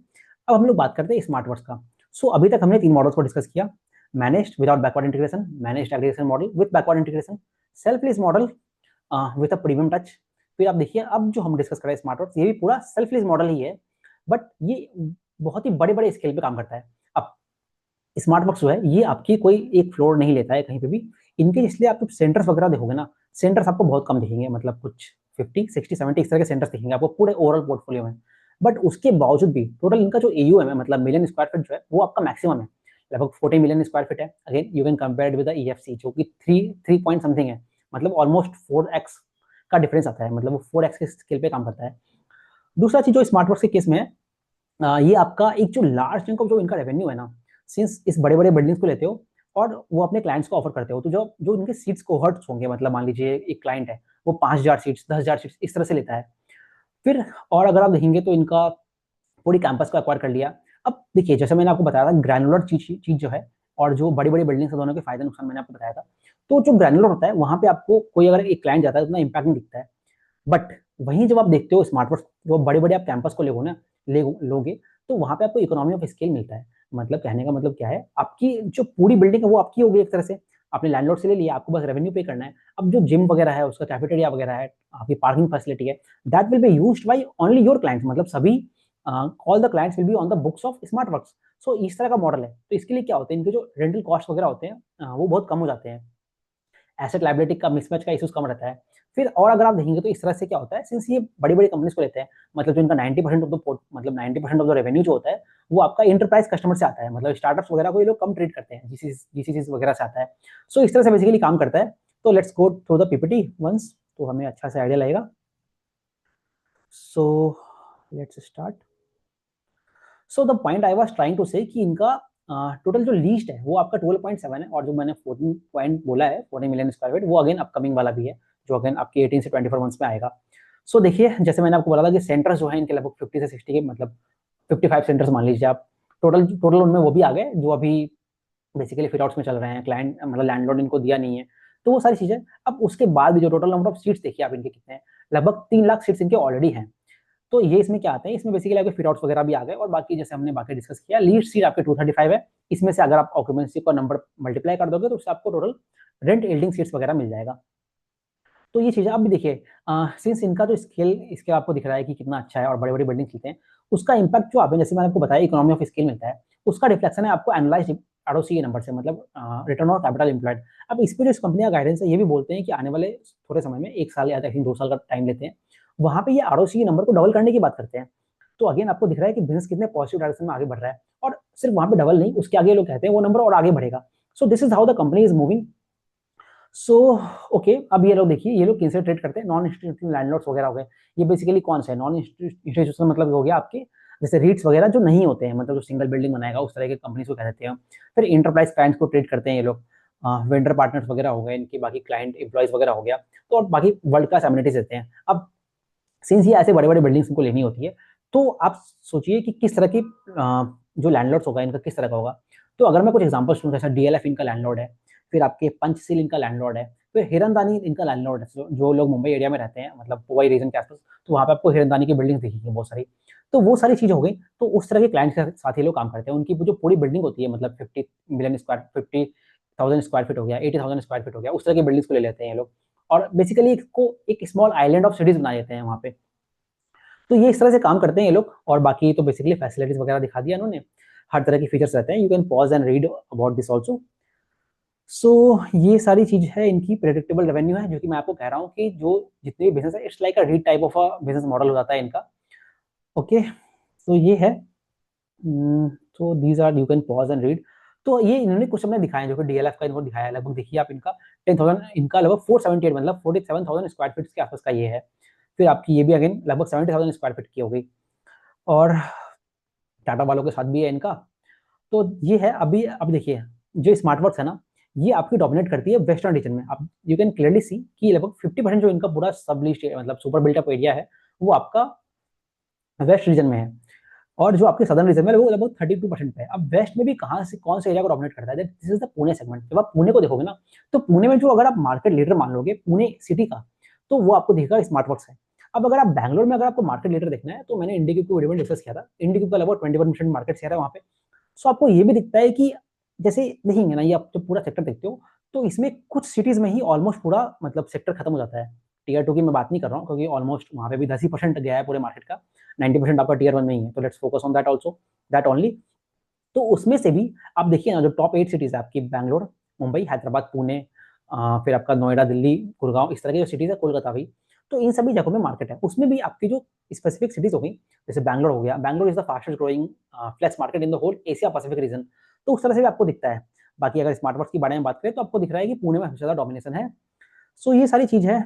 अब हम लोग बात करते हैं स्मार्ट वर्क्स का। सो अभी तक हमने 3 मॉडल्स को डिस्कस किया, managed without backward integration, managed aggregation model with backward integration, self lease model with a premium touch. फिर आप देखिए अब जो हम डिस्कस कर रहे हैं स्मार्ट वर्क्स, ये भी पूरा सेल्फ लीज मॉडल ही है, बट ये बहुत ही बड़े बड़े स्केल पे काम करता है। अब स्मार्ट वर्क्स जो है ये आपकी कोई एक फ्लोर नहीं लेता है कहीं पे भी, इनके इसलिए आप सेंटर्स वगैरह देखोगे ना, सेंटर्स आपको बहुत कम दिखेंगे, मतलब कुछ 50-60-70 इस तरह के सेंटर्स दिखेंगे आपको पूरे ओवरऑल पोर्टफोलियो में। बट उसके बावजूद भी टोटल इनका जो एयूएम है, मतलब मिलियन स्क्वायर फीट जो है, वो आपका मैक्सिमम है, लगभग 40 मिलियन स्क्वायर फीट है। Again you can compare with the EFC जो कि 3 पॉइंट समथिंग है, मतलब ऑलमोस्ट 4x का डिफरेंस आता है, मतलब वो 4x के स्केल पे काम करता है। दूसरा चीज जो स्मार्ट वर्क्स के केस में है, ये आपका एक जो लार्ज चंक ऑफ जो इनका रेवेन्यू है ना, सिंस इस बड़े बड़े बिल्डिंग्स को लेते हो और वो अपने क्लाइंट्स को ऑफर करते हो, तो जो जो इनके सीट्स कोहर्ट्स होंगे, मतलब मान लीजिए एक क्लाइंट है वो 5,000 सीट्स 10,000 सीट्स इस तरह से लेता है। फिर और अगर आप देखेंगे तो इनका पूरी कैंपस को एक्वायर कर लिया। अब देखिए जैसे मैंने आपको बताया था, ग्रैनुलर चीज जो है और जो बड़ी बड़ी बिल्डिंग्स दोनों के फायदे नुकसान मैंने आपको बताया था। तो जो ग्रैनुलर होता है वहां पे आपको कोई अगर एक क्लाइंट जाता है उतना इंपैक्ट नहीं दिखता है, बट वहीं जब आप देखते हो स्मार्ट वर्क, जो बड़े बड़े आप कैंपस को लेगो ना लोगे, तो वहां पे आपको इकोनॉमी ऑफ स्केल मिलता है। मतलब कहने का मतलब क्या है, आपकी जो पूरी बिल्डिंग है वो आपकी होगी एक तरह से, आपने लैंडलॉर्ड से ले लिया, आपको बस रेवेन्यू पे करना है। अब जो जिम वगैरह है, उसका कैफेटेरिया वगैरह है, आपकी पार्किंग फैसिलिटी है, that will be used by only your clients, मतलब सभी all the clients will be on the books of smart works. So इस तरह का मॉडल है, तो इसके लिए क्या होता है, इनके जो रेंटल कॉस्ट वगैरह होते हैं वो बहुत कम हो जाते हैं, एसेट लायबिलिटी का मिसमैच का इश्यूज कम रहता है। फिर और अगर आप देखेंगे तो इस तरह से क्या होता है, सिंस ये बड़ी बड़ी कंपनीज को लेते हैं, मतलब जो इनका 90% ऑफ द मतलब 90% ऑफ द रेवेन्यू जो होता है वो आपका इंटरप्राइज कस्टमर से आता है, मतलब स्टार्टअप्स वगैरह को ये लोग कम ट्रीट करते हैं, जीसीसी वगैरह से आता है। सो इस तरह से बेसिकली काम करता है। तो let's go through the PPT once, तो हमें अच्छा से आइडिया लगेगा। So let's start. So the point I was trying to say कि इनका टोटल जो लीस्ट है वो आपका 12.7 है, और जो मैंने 14 पॉइंट बोला है 40 मिलियन स्क्वायर फीट, वो अगेन अपकमिंग वाला भी है, जो अगेन आपके 18 से 24 मंथ्स में आएगा। सो देखिए जैसे मैंने आपको बोला था कि सेंटर्स जो है इनके लगभग 50 से 60 के, मतलब 55 सेंटर्स मान लीजिए आप, टोटल टोटल उनमें वो भी आ गए जो अभी बेसिकली फिट आउट्स में चल रहे हैं, क्लाइंट मतलब लैंडलॉर्ड इनको दिया नहीं है, तो वो सारी चीजें। अब उसके बाद भी जो टोटल नंबर ऑफ सीट्स देखिए आप इनके कितने हैं, लगभग 3 लाख सीट्स इनके ऑलरेडी हैं। तो ये इसमें क्या आते हैं, इसमें बेसिकली आपके फिट आउट्स वगैरह भी आ गए, और बाकी जैसे हमने बाकी डिस्कस किया, लीड सीट आपके 235 है, इसमें से अगर आप ऑक्यूपेंसी का नंबर मल्टीप्लाई कर दोगे तो उससे आपको टोटल रेंट यील्डिंग सीट्स वगैरह मिल जाएगा। तो ये चीज़ें अब भी देखिए, सिंस इनका जो स्केल इसके आपको दिख रहा है कि कितना अच्छा है और बड़ी-बड़ी बिल्डिंग चलते हैं, उसका इम्पैक्ट जो आप जैसे मैंने आपको बताया इकोनॉमी ऑफ स्केल मिलता है, उसका रिफ्लेक्शन है आपको एनालाइज्ड आरओसीई नंबर से, मतलब रिटर्न ऑन कैपिटल एम्प्लॉयड। अब इस पे जो इस कंपनी का गाइडेंस है, ये भी बोलते हैं कि आने वाले थोड़े समय में 1 साल या आई थिंक 2 साल का टाइम लेते हैं, वहाँ पे ये आरओसीई नंबर को डबल करने की बात करते हैं। तो अगेन आपको दिख रहा है कि बिज़नेस कितने पॉजिटिव डायरेक्शन में आगे बढ़ रहा है, और सिर्फ वहाँ पे डबल नहीं, उसके आगे लोग कहते हैं वो नंबर और आगे बढ़ेगा। So this is how the company is moving. So okay, अब ये लोग देखिए, ये लोग किनसे ट्रेड करते हैं, नॉन इंस्टीट्यूशनल लैंडलॉर्ड्स वगैरह हो गए। ये बेसिकली कौन से हैं नॉन इंस्टीट्यूशनल, मतलब हो गया आपके जैसे रीट्स वगैरह जो नहीं होते हैं, मतलब जो सिंगल बिल्डिंग बनाएगा उस तरह के कंपनीज को कह देते हैं। फिर इंटरप्राइज क्लाइंट्स को ट्रेड करते हैं ये लोग, वेंडर पार्टनर्स वगैरह हो गए, इनके बाकी क्लाइंट एम्प्लॉइज वगैरह हो गया, तो और बाकी वर्ल्ड क्लास एमिनिटीज देते हैं। अब सिंस ये ऐसे बड़े बड़े बिल्डिंग्स इनको लेनी होती है, तो आप सोचिए कि किस तरह की जो लैंडलॉर्ड्स होगा इनका किस तरह का होगा। तो अगर मैं कुछ एग्जांपल्स दूं, जैसे डीएलएफ इनका लैंडलॉर्ड है, फिर आपके पंचशील इनका लैंडलॉर्ड है, फिर हिरनदानी इनका लैंडलॉर्ड है। जो लोग मुंबई एरिया में रहते हैं, मतलब पुवाई रीजन के आसपास, तो वहाँ पे आपको हिरनदानी की बिल्डिंग्स दिखेगी बहुत सारी। तो वो सारी चीजें हो गई, तो उस तरह के क्लाइंट्स के साथ ये लोग काम करते हैं। उनकी जो पूरी बिल्डिंग होती है, मतलब 50,000 स्क्वायर फीट हो गया, 80,000 स्क्वायर फीट हो गया, उस तरह की बिल्डिंग्स को ले लेते हैं ये लोग, और बेसिकली इसको एक स्मॉल आइलैंड ऑफ सिटीज बना देते हैं वहाँ पे। तो ये इस तरह से काम करते हैं ये लोग, और बाकी तो बेसिकली फैसिलिटीज वगैरह दिखा दिया उन्होंने, हर तरह के फीचर्स रहते हैं। You can pause and read about this also. So ये सारी चीज है, इनकी प्रेडिक्टेबल रेवेन्यू है, जो कि मैं आपको कह रहा हूँ कि जो जितने भी बिजनेस है, it's like a REIT type of a business model हो जाता है इनका। ओके, तो ये है। तो these are, you can pause and read. तो ये इन्होंने कुछ हमने दिखाया है, जो कि डीएलएफ का इनको दिखाया है, लगभग देखिए आप इनका 10,000, इनका लगभग 478, मतलब 47,000 स्क्वायर फीट के आसपास का ये है। फिर आपकी ये भी अगेन लगभग 70,000 स्क्वायर फीट की हो गई, और टाटा वालों के साथ भी है इनका। तो ये है अभी। अब देखिए, जो स्मार्ट वर्क्स है ना, ये आपकी डोमिनेट करती है वेस्टर्न रीजन में। आप यू कैन क्लियरली सी कि लगभग 50% जो इनका पूरा सब लिस्ट मतलब सुपर बिल्टअप एरिया है, वो आपका वेस्ट रीजन में है, और जो आपके सदर्न रीजन में है वो लगभग 32% पे है। अब वेस्ट में भी कहाँ से कौन से एरिया को डोमिनेट करता है, this is the Pune segment. जब आप पुणे को देखोगे ना, तो पुणे में जो अगर आप मार्केट लीडर मान लोगे पुणे सिटी का, तो वो आपको दिखेगा स्मार्ट वर्क्स है। अब अगर आप बैंगलोर में अगर आपको मार्केट लीडर देखना है, तो मैंने इंडिक्यूब को वीडियो में डिस्कस किया था, इंडिक्यूब का लगभग 21% मार्केट शेयर है वहाँ पे। सो आपको ये भी दिखता है कि जैसे देखेंगे ना, ये आप जब पूरा सेक्टर देखते हो, तो इसमें कुछ सिटीज में ही ऑलमोस्ट पूरा मतलब सेक्टर खत्म हो जाता है। टीयर 2 की मैं बात नहीं कर रहा हूँ, क्योंकि ऑलमोस्ट वहाँ पे भी 10% गया है पूरे मार्केट का, 90% आपका टीयर 1 में ही है। तो let's focus on that also, that only. तो उसमें से भी आप देखिए ना, जो टॉप 8 सिटीज है आपकी, बैंगलोर, मुंबई, हैदराबाद, पुणे, फिर आपका नोएडा, दिल्ली, गुड़गांव, इस तरह की जो सिटीज है, कोलकाता भी, तो इन सभी जगहों में मार्केट है। उसमें भी आपकी जो स्पेसिफिक सिटीज हो गई, जैसे बैंगलोर हो गया, Bangalore is the fastest growing flex market in the whole Asia Pacific region. तो उस तरह से भी आपको दिखता है। बाकी अगर स्मार्ट वर्क्स के बारे में बात करें, तो आपको दिख रहा है कि पुणे में सबसे ज्यादा डोमिनेशन है। सो ये सारी चीज है।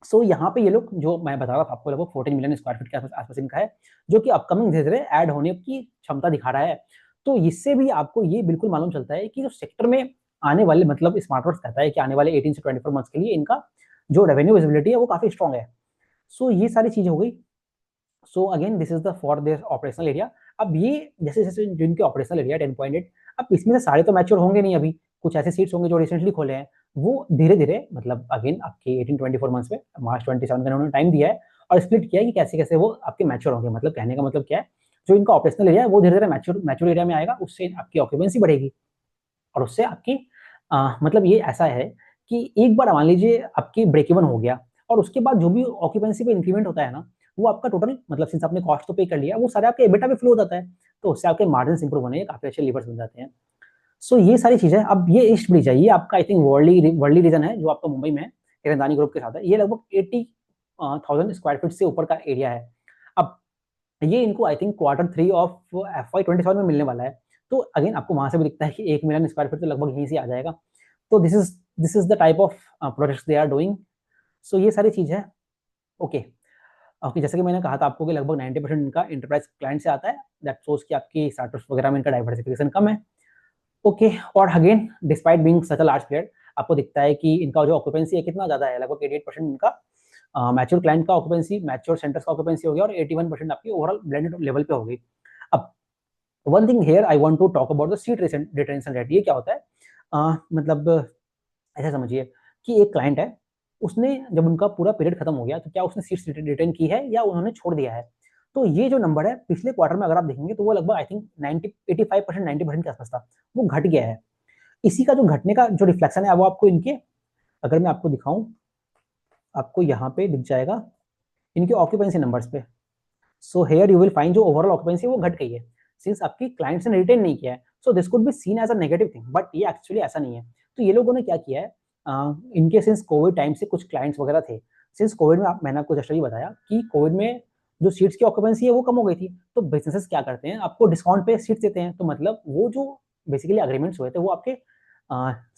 सो यहाँ पे ये लोग जो मैं बता रहा था आपको, लगभग 14 मिलियन स्क्वायर फीट के आसपास इनका है, जो कि अपकमिंग धीरे धीरे ऐड होने की क्षमता दिखा रहा है। तो इससे भी आपको ये बिल्कुल मालूम चलता है कि जो सेक्टर में आने वाले, मतलब स्मार्ट वर्क्स कहता है कि आने वाले 18 से 24 मंथ्स के लिए इनका जो रेवेन्यू विजिबिलिटी है वो काफी स्ट्रॉग है। सो ये सारी चीजें हो गई। So again this is the for their operational area. अब ये जैसे जैसे जिनके ऑपरेशनल एरिया 10.8, अब इसमें से सारे तो मैच्योर होंगे नहीं अभी, कुछ ऐसे सीट्स होंगे जो रिसेंटली खोले हैं, वो धीरे धीरे, मतलब अगेन आपके 18-24 मंथ्स में, मार्च 27 का उन्होंने टाइम दिया है, और स्प्लिट किया है कि कैसे कैसे वो आपके मैच्योर होंगे। मतलब कहने का मतलब क्या है, जो इनका ऑपरेशनल एरिया है वो धीरे धीरे मैच्योर मैच्योर एरिया में आएगा, उससे आपकी ऑक्यूपेंसी बढ़ेगी, और उससे आपकी मतलब ये ऐसा है कि एक बार मान लीजिए आपकी ब्रेक इवन हो गया, और उसके बाद जो भी ऑक्यूपेंसी पे इंक्रीमेंट होता है ना, वो आपका टोटल, मतलब सिंस आपने कॉस्ट तो पे कर लिया, वो सारे आपके एबिटा पे फ्लो हो जाता है, तो उससे आपके मार्जिन इंप्रूव होने के काफी अच्छे लीवर्स बन जाते हैं। सो ये सारी चीजें। अब ये ईस्ट ब्रिज है, ये आपका आई थिंक वर्ल्डली रीजन है, जो आपका मुंबई में है, हिरनदानी ग्रुप के साथ है। ये लगभग 80,000 स्क्वायर फीट से ऊपर का एरिया है। अब ये इनको I think Q3 of FY 27 में मिलने वाला है। तो अगेन आपको वहां से भी दिखता है कि 1 मिलियन स्क्वायर फीट तो लगभग यहीं से आ जाएगा। तो this is the type of projects they are doing. So ये सारी चीज है। ओके, ओके, जैसे कि मैंने कहा था आपको कि लगभग 90% इनका इंटरप्राइज क्लाइंट से आता है, दैट शोज कि आपकी स्टार्टअप्स वगैरह में इनका डाइवर्सिफिकेशन कम है। ओके, और again despite being such a large player, आपको दिखता है कि इनका जो ऑक्यूपेंसी है कितना ज्यादा है, लगभग 88% इनका मैच्योर क्लाइंट का ऑक्यूपेंसी, मैच्योर सेंटर्स का ऑक्यूपेंसी हो गया, और 81% आपकी ओवरऑल ब्लेंडेड लेवल पे हो गई। अब one thing here I want to talk about the seat retention rate. ये क्या होता है, मतलब ऐसा समझिए कि एक क्लाइंट है, उसने जब उनका पूरा पीरियड खत्म हो गया, तो क्या उसने सीट्स रिटेन की है या उन्होंने छोड़ दिया है। तो ये जो नंबर है पिछले क्वार्टर में अगर आप देखेंगे तो वो लगभग आई थिंक 85% 90% के आसपास था, वो घट गया है। इसी का जो घटने का जो रिफ्लेक्शन है वो आपको इनके, अगर मैं आपको दिखाऊं, आपको यहाँ पे दिख जाएगा इनके ऑक्यूपेंसी नंबर्स पे। So here you will find जो ओवरऑल ऑक्यूपेंसी वो घट गई है, सिंस आपकी क्लाइंट्स ने रिटेन नहीं किया है। So this could be seen as a negative thing, but ये एक्चुअली ऐसा नहीं है। तो ये लोगों ने क्या किया है, इनके सिंस कोविड टाइम से कुछ क्लाइंट्स वगैरह थे, सिंस कोविड में मैंने आपको जस्ट अभी बताया कि कोविड में जो सीट्स की ऑक्यूपेंसी है वो कम हो गई थी, तो बिजनेसेस क्या करते हैं, आपको डिस्काउंट पे सीट्स देते हैं। तो मतलब वो जो बेसिकली अग्रीमेंट्स हुए थे वो आपके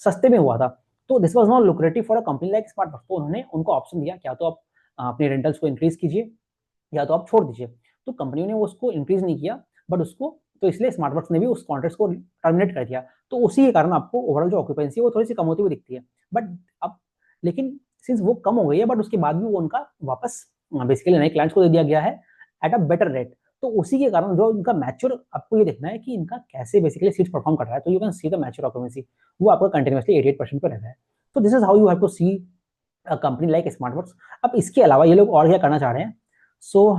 सस्ते में हुआ था। तो this was not lucrative for a company like Smartworks, तो उन्होंने उनको ऑप्शन दिया, क्या तो आप अपने रेंटल्स को इंक्रीज कीजिए या तो आप छोड़ दीजिए। तो कंपनियों ने उसको इंक्रीज नहीं किया, बट उसको, तो इसलिए स्मार्टवर्क्स ने भी उस कॉन्ट्रैक्ट को टर्मिनेट कर दिया। तो उसी के कारण आपको ओवरऑल जो ऑक्यूपेंसी है वो थोड़ी सी कम होती हुई दिखती है। बट अब लेकिन सिंस वो कम हो गई है, बट उसके बाद भी वो उनका वापस बेसिकली नए क्लाइंट्स को दे दिया गया है एट अ बेटर रेट। तो उसी के कारण जो इनका मैच्योर, आपको ये देखना है कि इनका कैसे बेसिकली सीट्स परफॉर्म कर रहा है। तो you can see the mature occupancy, वो आपका कंटिन्यूअसली 88% पे रहता है। तो this is how you have to see a company like Smartworks. अब इसके अलावा ये लोग और क्या करना चाह रहे हैं, so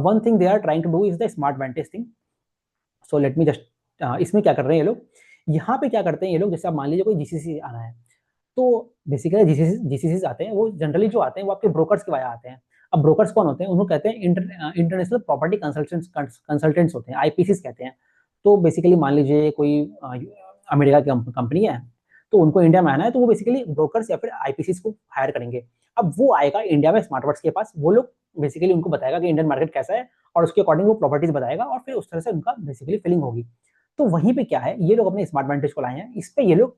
one thing they are trying to do is the smart vantage thing. So let me just, इसमें क्या कर रहे हैं ये लोग, यहाँ पे क्या करते हैं ये लोग, जैसे आप मान लीजिए कोई जीसीसी आना है, तो बेसिकली जीसीसी आते हैं, वो जनरली जो आते हैं वो आपके ब्रोकर्स के वाया आते हैं। अब ब्रोकर्स कौन होते हैं, उन्होंने कहते हैं इंटरनेशनल प्रॉपर्टी कंसल्टेंट्स होते हैं, आईपीसीस कहते हैं। तो बेसिकली मान लीजिए कोई अमेरिका की कंपनी है, तो उनको इंडिया में आना है, तो वो बेसिकली ब्रोकर्स या फिर आईपीसीस को हायर करेंगे। अब वो आएगा इंडिया में स्मार्टवर्क्स के पास, वो लोग बेसिकली उनको बताएगा कि इंडियन मार्केट कैसा है, और उसके अकॉर्डिंग वो प्रॉपर्टीज बताएगा, और फिर उस तरह से उनका बेसिकली फिलिंग होगी। तो वहीं पे क्या है, ये लोग अपने स्मार्ट वेंटेज को लाए हैं, इस पे ये लोग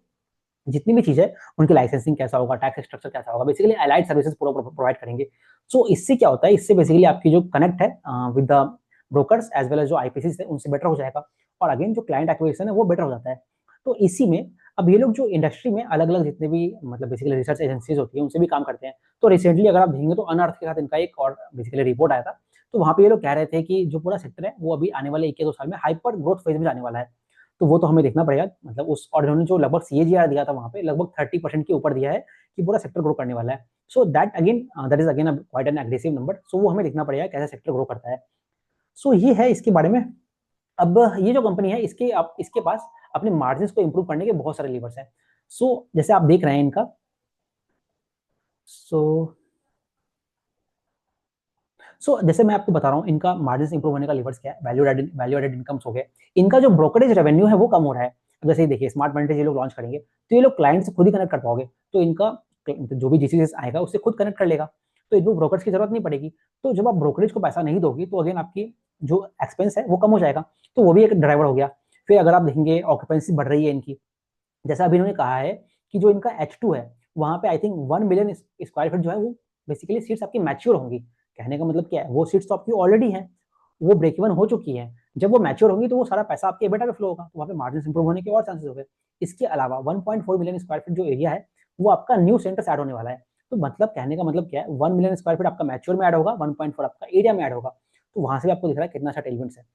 जितनी भी चीज़ है, उनकी लाइसेंसिंग कैसा होगा, टैक्स स्ट्रक्चर कैसा होगा, बेसिकली अलाइड सर्विसेज पूरा प्रोवाइड करेंगे। सो इससे क्या होता है, इससे बेसिकली आपकी जो कनेक्ट है with the brokers as well as जो आईपीसी है उनसे बेटर हो जाएगा, और अगेन जो क्लाइंट एक्विजिशन है वो बेटर हो जाता है। तो इसी में अब ये लोग जो इंडस्ट्री में अलग अलग जितने भी मतलब बेसिकली रिसर्च एजेंसीज होती है उनसे भी काम करते हैं। तो रिसेंटली अगर आप देखेंगे तो अनअर्थ के साथ इनका एक और बेसिकली रिपोर्ट आया था, तो वहाँ पे ये लोग कह रहे थे कि जो पूरा सेक्टर है वो अभी आने वाले 1 या 2 साल में हाइपर ग्रोथ फेज में जाने वाला है। तो वो तो हमें देखना पड़ेगा, मतलब उस, और इन्होंने जो लगभग सीएजीआर दिया था वहाँ पे लगभग 30% के ऊपर दिया है कि पूरा सेक्टर ग्रो करने वाला है। So that again that is again quite an aggressive number. So वो हमें देखना पड़ेगा कैसे सेक्टर ग्रो करता है। सो ये है इसके बारे में। अब ये जो कंपनी है इसके आप इसके पास अपने मार्जिन को इंप्रूव करने के बहुत सारे लीवर्स हैं। सो जैसे आप देख रहे हैं इनका, सो जैसे मैं आपको बता रहा हूँ इनका मार्जिन इंप्रूव होने का लीवर्स क्या है, वैल्यू एडेड इनकम्स हो गए, इनका जो ब्रोकरेज रेवेन्यू है वो कम हो रहा है। अब जैसे देखिए स्मार्ट वेंटेज ये लोग लॉन्च करेंगे, तो ये लोग क्लाइंट से खुद ही कनेक्ट कर पाओगे, तो इनका जो भी जीसीसी आएगा उससे खुद कनेक्ट कर लेगा, तो इनको ब्रोकर्स की जरूरत नहीं पड़ेगी। तो जब आप ब्रोकरेज को पैसा नहीं दोगी तो अगेन आपकी जो एक्सपेंस है वो कम हो जाएगा, तो वो भी एक ड्राइवर हो गया। फिर अगर आप देखेंगे ऑक्यूपेंसी बढ़ रही है इनकी, जैसा अभी इन्होंने कहा है कि जो इनका H2 है वहां पे I think 1 million square feet जो है वो बेसिकली सीट्स आपकी मैच्योर होंगी। कहने का मतलब क्या है, वो सीट्स तो आपकी ऑलरेडी हैं, वो ब्रेक इवन हो चुकी है, जब वो मैच्योर होंगी तो वो सारा पैसा आपके एबिटा पे फ्लो होगा, तो वहाँ पे मार्जिन इंप्रूव होने के और चांसेस हो गए। इसके अलावा 1.4 मिलियन स्क्वायर फीट जो एरिया है वो आपका न्यू सेंटर ऐड होने वाला है। तो मतलब कहने का मतलब क्या है, 1 मिलियन स्क्वायर फीट आपका मैच्योर में ऐड होगा, 1.4 आपका एरिया में ऐड होगा, तो वहां से भी आपको दिख रहा है कितना अच्छा टेलमेंट्स है।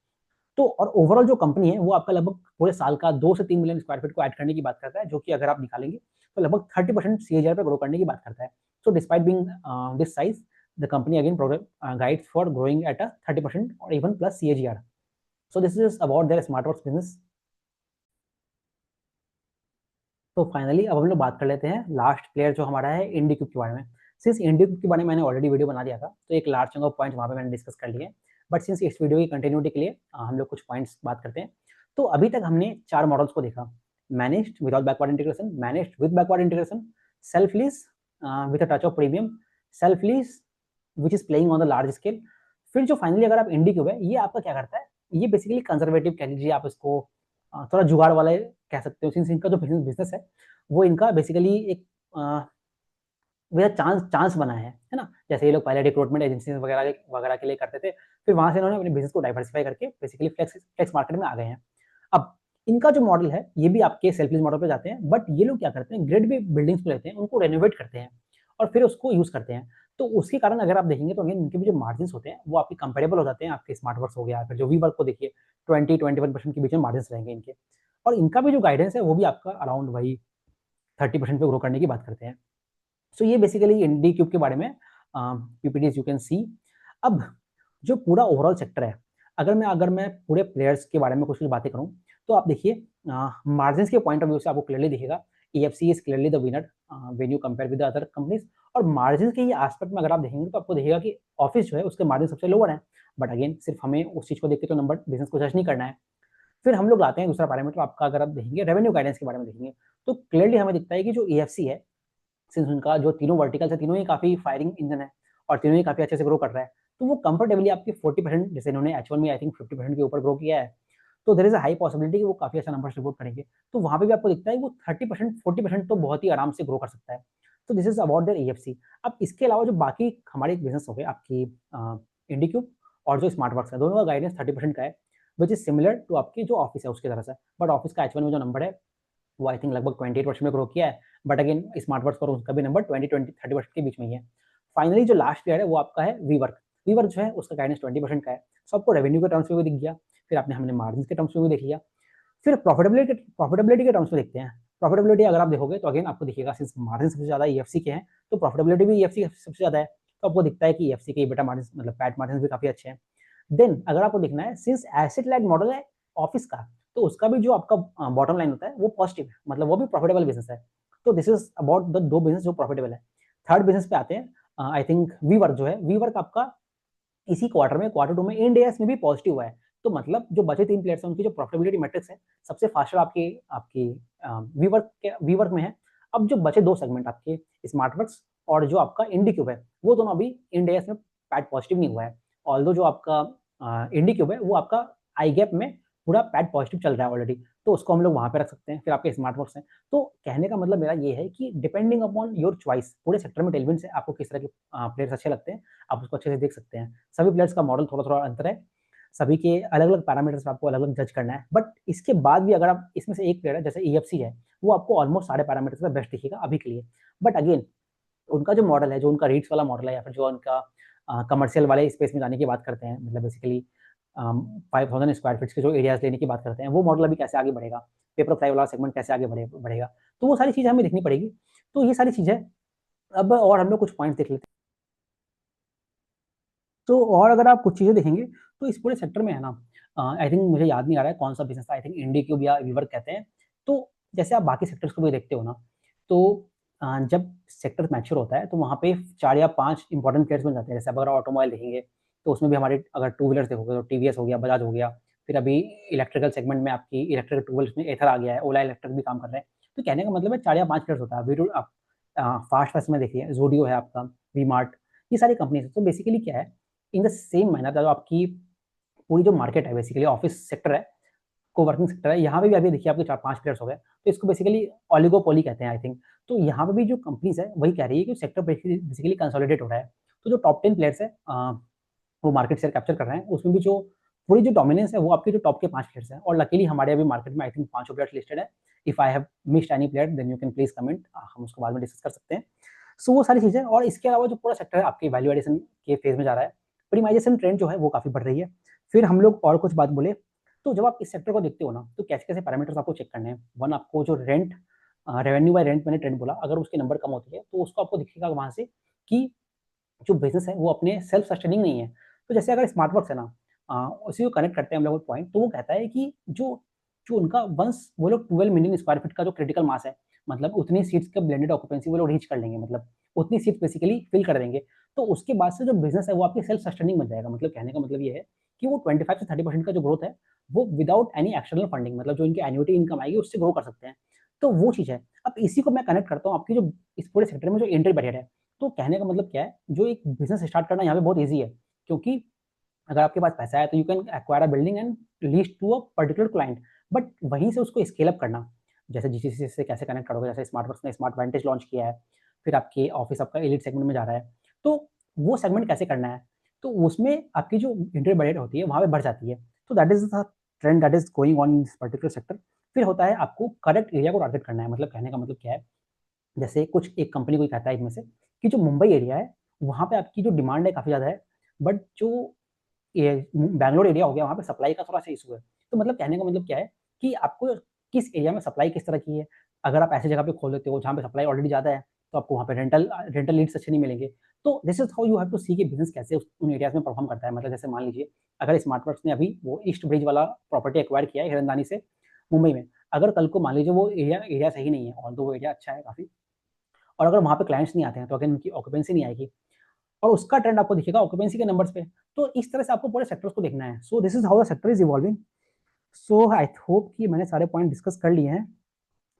तो और ओवरऑल जो कंपनी है वो आपका लगभग पूरे साल का 2 से 3 मिलियन स्क्वायर फीट को ऐड करने की बात करता है, जो कि अगर आप निकालेंगे तो लगभग 30% सीएजीआर पे ग्रो करने की बात करता है। So despite being this size, the company again guides for growing at a 30% और even plus CAGR. So this is about their Smartworks business. तो फाइनली अब हम लोग बात कर लेते हैं लास्ट प्लेयर जो हमारा है इंडिक्यूब के बारे में। सिंस इंडिक्यूब के बारे में मैंने ऑलरेडी वीडियो बना दिया था, तो एक लार्ज चंक ऑफ पॉइंट्स वहाँ पे मैंने डिस्कस कर लिए, बट सिंस इस वीडियो की कंटिन्यूटी के लिए हम लोग कुछ पॉइंट्स बात करते हैं। तो अभी तक हमने 4 मॉडल्स को देखा, managed without backward integration, managed with backward integration, self lease with a touch of premium, self lease which is playing on the large scale. फिर जो फाइनली अगर आप इंडिक्यूब है, ये आपका क्या करता है, ये बेसिकली कंजर्वेटिव कह लीजिए आप इसको, थोड़ा जुगाड़ वाले कह सकते हो, सिंस इनका जो बिजनेस है वो इनका बेसिकली एक वह चांस चांस बना है ना। जैसे ये लोग पहले रिक्रूटमेंट एजेंसी वगैरह वगैरह के लिए करते थे, फिर वहां से इन्होंने अपने बिजनेस को डाइवर्सिफाई करके बेसिकली फ्लेक्स फ्लेक्स मार्केट में आ गए हैं। अब इनका जो मॉडल है ये भी आपके सेल्फ लीज मॉडल पे जाते हैं, बट ये लोग क्या करते हैं, ग्रेड बी बिल्डिंग्स को लेते हैं, उनको रेनोवेट करते हैं और फिर उसको यूज करते हैं। तो उसके कारण अगर आप देखेंगे तो अगेन इनके भी जो मार्जिन होते हैं वो आपके कंपेरेबल हो जाते हैं आपके स्मार्ट वर्क हो गया, फिर जो वी वर्क को देखिए 20-21% के बीच में मार्जिन रहेंगे इनके। और इनका भी जो गाइडेंस है वो भी आपका अराउंड वही 30% पे ग्रो करने की बात करते हैं। सो ये बेसिकली इंडी क्यूब के बारे में पीपीटीज यू कैन सी। अब जो पूरा ओवरऑल सेक्टर है, अगर मैं पूरे प्लेयर्स के बारे में कुछ बातें करूँ, तो आप देखिए मार्जिन्स के पॉइंट ऑफ व्यू से आपको क्लियरली दिखेगा EFC is clearly the winner when you compare with the other companies. और मार्जिन के ये एस्पेक्ट में अगर आप देखेंगे तो आपको दिखेगा कि ऑफिस जो है उसके मार्जिन सबसे लोअर है। बट अगेन सिर्फ हमें उस चीज़ को देख के तो नंबर बिजनेस को जज नहीं करना है। फिर हम लोग लाते हैं दूसरा पैरामीटर आपका, अगर आप देखेंगे रेवेन्यू गाइडेंस के बारे में देखेंगे, तो क्लियरली हमें दिखता है कि जो ईएफसी है, सिंस उनका जो तीनों वर्टिकल्स है, तीनों ही काफ़ी फायरिंग इंजन है और तीनों ही काफ़ी अच्छे से ग्रो कर रहा है, तो वो कंफर्टेबली आपकी 40%, जैसे इन्होंने H1 में आई थिंक 50% के ऊपर ग्रो किया है, तो there is a high possibility कि वो काफ़ी अच्छा नंबर्स रिपोर्ट करेंगे। तो वहाँ पे भी आपको दिखता है वो 30% 40% तो बहुत ही आराम से ग्रो कर सकता है। तो this is about their EFC. अब इसके अलावा जो बाकी हमारे बिज़नेस हो गए आपकी इंडिक्यूब और जो स्मार्टवर्क्स है, दोनों का गाइडेंस 30% का है, व्हिच इज़ सिमिलर टू आपकी जो ऑफिस है उसकी तरह से। बट ऑफिस का H1 में जो नंबर है वो आई थिंक लगभग 28% में ग्रो किया है। बट अगेन स्मार्टवर्क्स और उसका भी नंबर 20-30% के बीच में ही है। फाइनली जो लास्ट प्लेयर है वो आपका है वीवर्क। वीवर्क जो है उसका गाइडेंस 20% का है। सो आपको रेवेन्यू के टर्म्स में भी दिख गया, फिर आपने हमने मार्जिन के टर्म्स में भी देख लिया। फिर प्रॉफिटेबिलिटी के टर्म्स में देखते हैं। प्रॉफिटेबिलिटी अगर आप देखोगे तो अगेन आपको दिखेगा, सिंस मार्जिन सबसे ज़्यादा ईएफसी के हैं, तो प्रॉफिटेबिलिटी भी ईएफसी सबसे ज़्यादा है। तो आपको दिखता है कि ईएफसी के EBITDA मार्जिन मतलब पैट मार्जिन भी काफ़ी अच्छे हैं। देन अगर आपको देखना है, सिंस एसेट लाइट मॉडल है ऑफिस का, तो उसका भी जो आपका बॉटम लाइन होता है वो पॉजिटिव है, मतलब वो भी प्रॉफिटेबल बिजनेस है। तो दिस इज अबाउट द दो बिजनेस जो प्रॉफिटेबल है। थर्ड बिजनेस पे आते हैं। आई थिंक वीवर्क जो है, वीवर्क आपका इसी क्वार्टर में, क्वार्टर 2 में इंड एएस में भी पॉजिटिव हुआ है। तो मतलब जो बचे 3 प्लेयर्स हैं उनकी जो प्रॉफिटेबिलिटी मैट्रिक्स है, सबसे फास्टर आपकी आपकी वीवर्क में है। अब जो बचे 2 सेगमेंट आपके स्मार्टवर्क्स और जो आपका इंडिक्यूब है, वो दोनों अभी इंड एएस में पैट पॉजिटिव नहीं हुआ है। ऑल्दो जो आपका इंडिक्यूब है वो आपका आई गैप में पूरा पैट पॉजिटिव चल रहा है ऑलरेडी, तो उसको हम लोग वहाँ पे रख सकते हैं। फिर आपके स्मार्टवर्क्स हैं। तो कहने का मतलब मेरा ये है कि डिपेंडिंग अपॉन योर चॉइस, पूरे सेक्टर में टेलविंड्स है, आपको किस तरह के प्लेयर्स अच्छे लगते हैं, आप उसको अच्छे से देख सकते हैं। सभी प्लेयर्स का मॉडल थोड़ा-थोड़ा अंतर है। सभी के अलग-अलग पैरामीटर्स पे आपको अलग-अलग जज करना है। बट इसके बाद भी अगर आप इसमें से एक प्लेयर है जैसे ईएफसी है, वो आपको ऑलमोस्ट सारे पैरामीटर्स पे बेस्ट दिखेगा अभी के लिए। बट अगेन उनका जो मॉडल है, जो उनका रीट्स वाला मॉडल है, या फिर जो उनका कमर्शियल वाले स्पेस में जाने की बात करते हैं, मतलब बेसिकली 5000 स्क्वायर फीट्स के जो एरियाज़ लेने की बात करते हैं, वो मॉडल अभी कैसे आगे बढ़ेगा? पेपर फ्लाई वाला सेगमेंट कैसे आगे बढ़ेगा? तो वो सारी चीज़ें हमें देखनी पड़ेगी। तो ये सारी चीज़ें अब और हम लोग कुछ पॉइंट्स देख लेते हैं। तो और अगर आप कुछ चीज़ें देखेंगे, तो इस पूरे सेक्टर में है ना, आई थिंक मुझे याद नहीं आ रहा है कौन-सा बिज़नेस था, आई थिंक इंडिक्यूब या वीवर्क कहते हैं। तो जैसे आप बाकी सेक्टर्स को भी देखते हो ना, तो जब सेक्टर मैच्योर होता है, तो वहाँ पे 4 या 5 इंपॉर्टेंट प्लेयर्स बन जाते हैं। जैसे अगर ऑटोमोबाइल देखेंगे, तो उसमें भी हमारे अगर टू व्हीलर्स देखोगे तो टीवीएस हो गया, बजाज हो गया। फिर अभी इलेक्ट्रिकल सेगमेंट में आपकी इलेक्ट्रिक टू व्हील्स में एथर आ गया है, ओला इलेक्ट्रिक भी काम कर रहे हैं। तो कहने का मतलब है 4 या 5 प्लेयर्स होता है। अभी तो आप फास्ट फैशन में देखिए, ज़ोडियो है आपका, वी-मार्ट, ये सारी कंपनीज़ हैं। तो बेसिकली क्या है, इन द सेम मैनर जो आपकी पूरी जो मार्केट है, बेसिकली ऑफिस सेक्टर है, कोवर्किंग सेक्टर है, यहाँ पे भी अभी देखिए आपके 4-5 प्लेयर्स हो गए। तो इसको बेसिकली ओलिगोपोली कहते हैं आई थिंक। तो यहाँ पे भी जो कंपनीज़ है वही कह रही है कि सेक्टर बेसिकली कंसोलिडेट हो रहा है। तो जो टॉप 10 प्लेयर्स है वो मार्केट शेयर कैप्चर कर रहे हैं। उसमें भी जो पूरी जो डोमिनेंस है वो आपके जो टॉप के 5 प्लेयर्स हैं, और लकीली हमारे अभी मार्केट में आई थिंक 5 प्लेयर्स लिस्टेड है। If I have missed any player then you can please comment, हम उसको बाद में डिस्कस कर सकते हैं। सो वो सारी चीज़ें, और इसके अलावा जो पूरा सेक्टर है आपके वैल्यू एडिशन के फेज़ में जा रहा है। प्रीमाइजेशन ट्रेंड जो है वो काफ़ी बढ़ रही है। फिर हम लोग और कुछ बात बोले, तो जब आप इस सेक्टर को देखते हो ना, तो कैसे-कैसे पैरामीटर्स आपको चेक करने हैं। वन, आपको जो रेंट रेवेन्यू बाय रेंट मैंने ट्रेंड बोला, अगर उसके नंबर कम होती है, तो उसको आपको दिखेगा वहाँ से कि जो बिज़नेस है वो अपने सेल्फ सस्टेनिंग नहीं है। तो जैसे अगर स्मार्टवर्क्स है ना, उसी को कनेक्ट करते हैं हम लोग पॉइंट, तो वो कहता है कि जो जो उनका वंस वो लोग 12 मिलियन स्क्वायर फीट का जो क्रिटिकल मास है, मतलब उतनी सीट्स का ब्लेंडेड ऑक्यूपेंसी वो लोग रीच कर लेंगे, मतलब उतनी सीट्स बेसिकली फिल कर देंगे। तो उसके बाद से जो बिज़नेस है वो आपकी सेल्फ सस्टेनिंग बन जाएगा। मतलब कहने का मतलब ये है कि वो 25 से 30% का जो ग्रोथ है, वो विदाउट एनी एक्सटर्नल फंडिंग, मतलब जो इनकी एन्युटी इनकम आएगी उससे ग्रो कर सकते हैं। तो वो चीज़ है। अब इसी को मैं कनेक्ट करता हूँ आपकी जो इस पूरे सेक्टर में जो एंट्री बैरियर है। तो कहने का मतलब क्या है, जो एक बिज़नेस स्टार्ट करना यहाँ पे बहुत ईज़ी है, क्योंकि अगर आपके पास पैसा है तो you can acquire a building and lease to a particular client. But वहीं से उसको स्केल अप करना, जैसे जीसीसी से कैसे कनेक्ट करोगे, जैसे स्मार्टवर्क्स ने स्मार्ट वांटेज लॉन्च किया है, फिर आपके ऑफिस आपका एलीट सेगमेंट में जा रहा है, तो वो सेगमेंट कैसे करना है, तो उसमें आपकी जो एंट्री बैरियर होती है वहाँ पे बढ़ जाती है। तो that is the trend that is going on in this particular sector. फिर होता है आपको करेक्ट एरिया को टारगेट करना है। मतलब कहने का मतलब क्या है, जैसे कुछ एक कंपनी कोई कहता है इनमें से कि जो मुंबई एरिया है, वहाँ पे आपकी जो डिमांड है काफ़ी ज़्यादा है, बट जो ये बैंगलोर एरिया हो गया, वहाँ पे सप्लाई का थोड़ा-सा इश्यू है। तो मतलब कहने का मतलब क्या है कि आपको किस एरिया में सप्लाई किस तरह की है। अगर आप ऐसी जगह पे खोल देते हो जहाँ पे सप्लाई ऑलरेडी ज़्यादा है, तो आपको वहाँ पे रेंटल लीड्स अच्छे नहीं मिलेंगे। तो this is how you have to see कि बिजनेस कैसे उन एरियाज में परफॉर्म करता है। मतलब जैसे मान लीजिए अगर स्मार्टवर्क्स ने अभी वो ईस्ट ब्रिज वाला प्रॉपर्टी एक्वायर किया है हिरनदानी से मुंबई में, अगर कल को मान लीजिए वो एरिया सही नहीं है, ऑल्दो वो एरिया अच्छा है काफी, और अगर वहाँ पे क्लाइंट्स नहीं आते हैं तो अगेन उनकी ऑक्यूपेंसी नहीं आएगी, और उसका ट्रेंड आपको दिखेगा ऑक्यूपेंसी के नंबर्स पे। तो इस तरह से आपको पूरे सेक्टर्स को देखना है। So this is how the sector is evolving. So I hope कि मैंने सारे पॉइंट डिस्कस कर लिए हैं।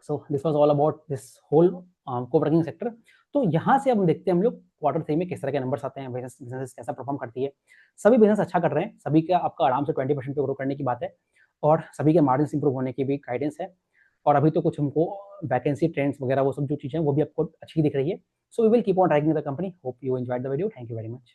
So this was all about this whole coworking sector. तो यहाँ से अब हम देखते हैं हम लोग क्वार्टर 3 में किस तरह के नंबर्स आते हैं, बिजनेस कैसा परफॉर्म करती है। सभी बिजनेस अच्छा कर रहे हैं, सभी का आपका आराम से 20% पे ग्रो करने की बात है, और सभी के मार्जिन इंप्रूव होने की भी गाइडेंस है। और अभी तो कुछ हमको वैकेंसी ट्रेंड्स वगैरह वो सब जो चीज़ें हैं वो भी आपको अच्छी दिख रही है। So we will keep on tracking the company. Hope you enjoyed the video. Thank you very much.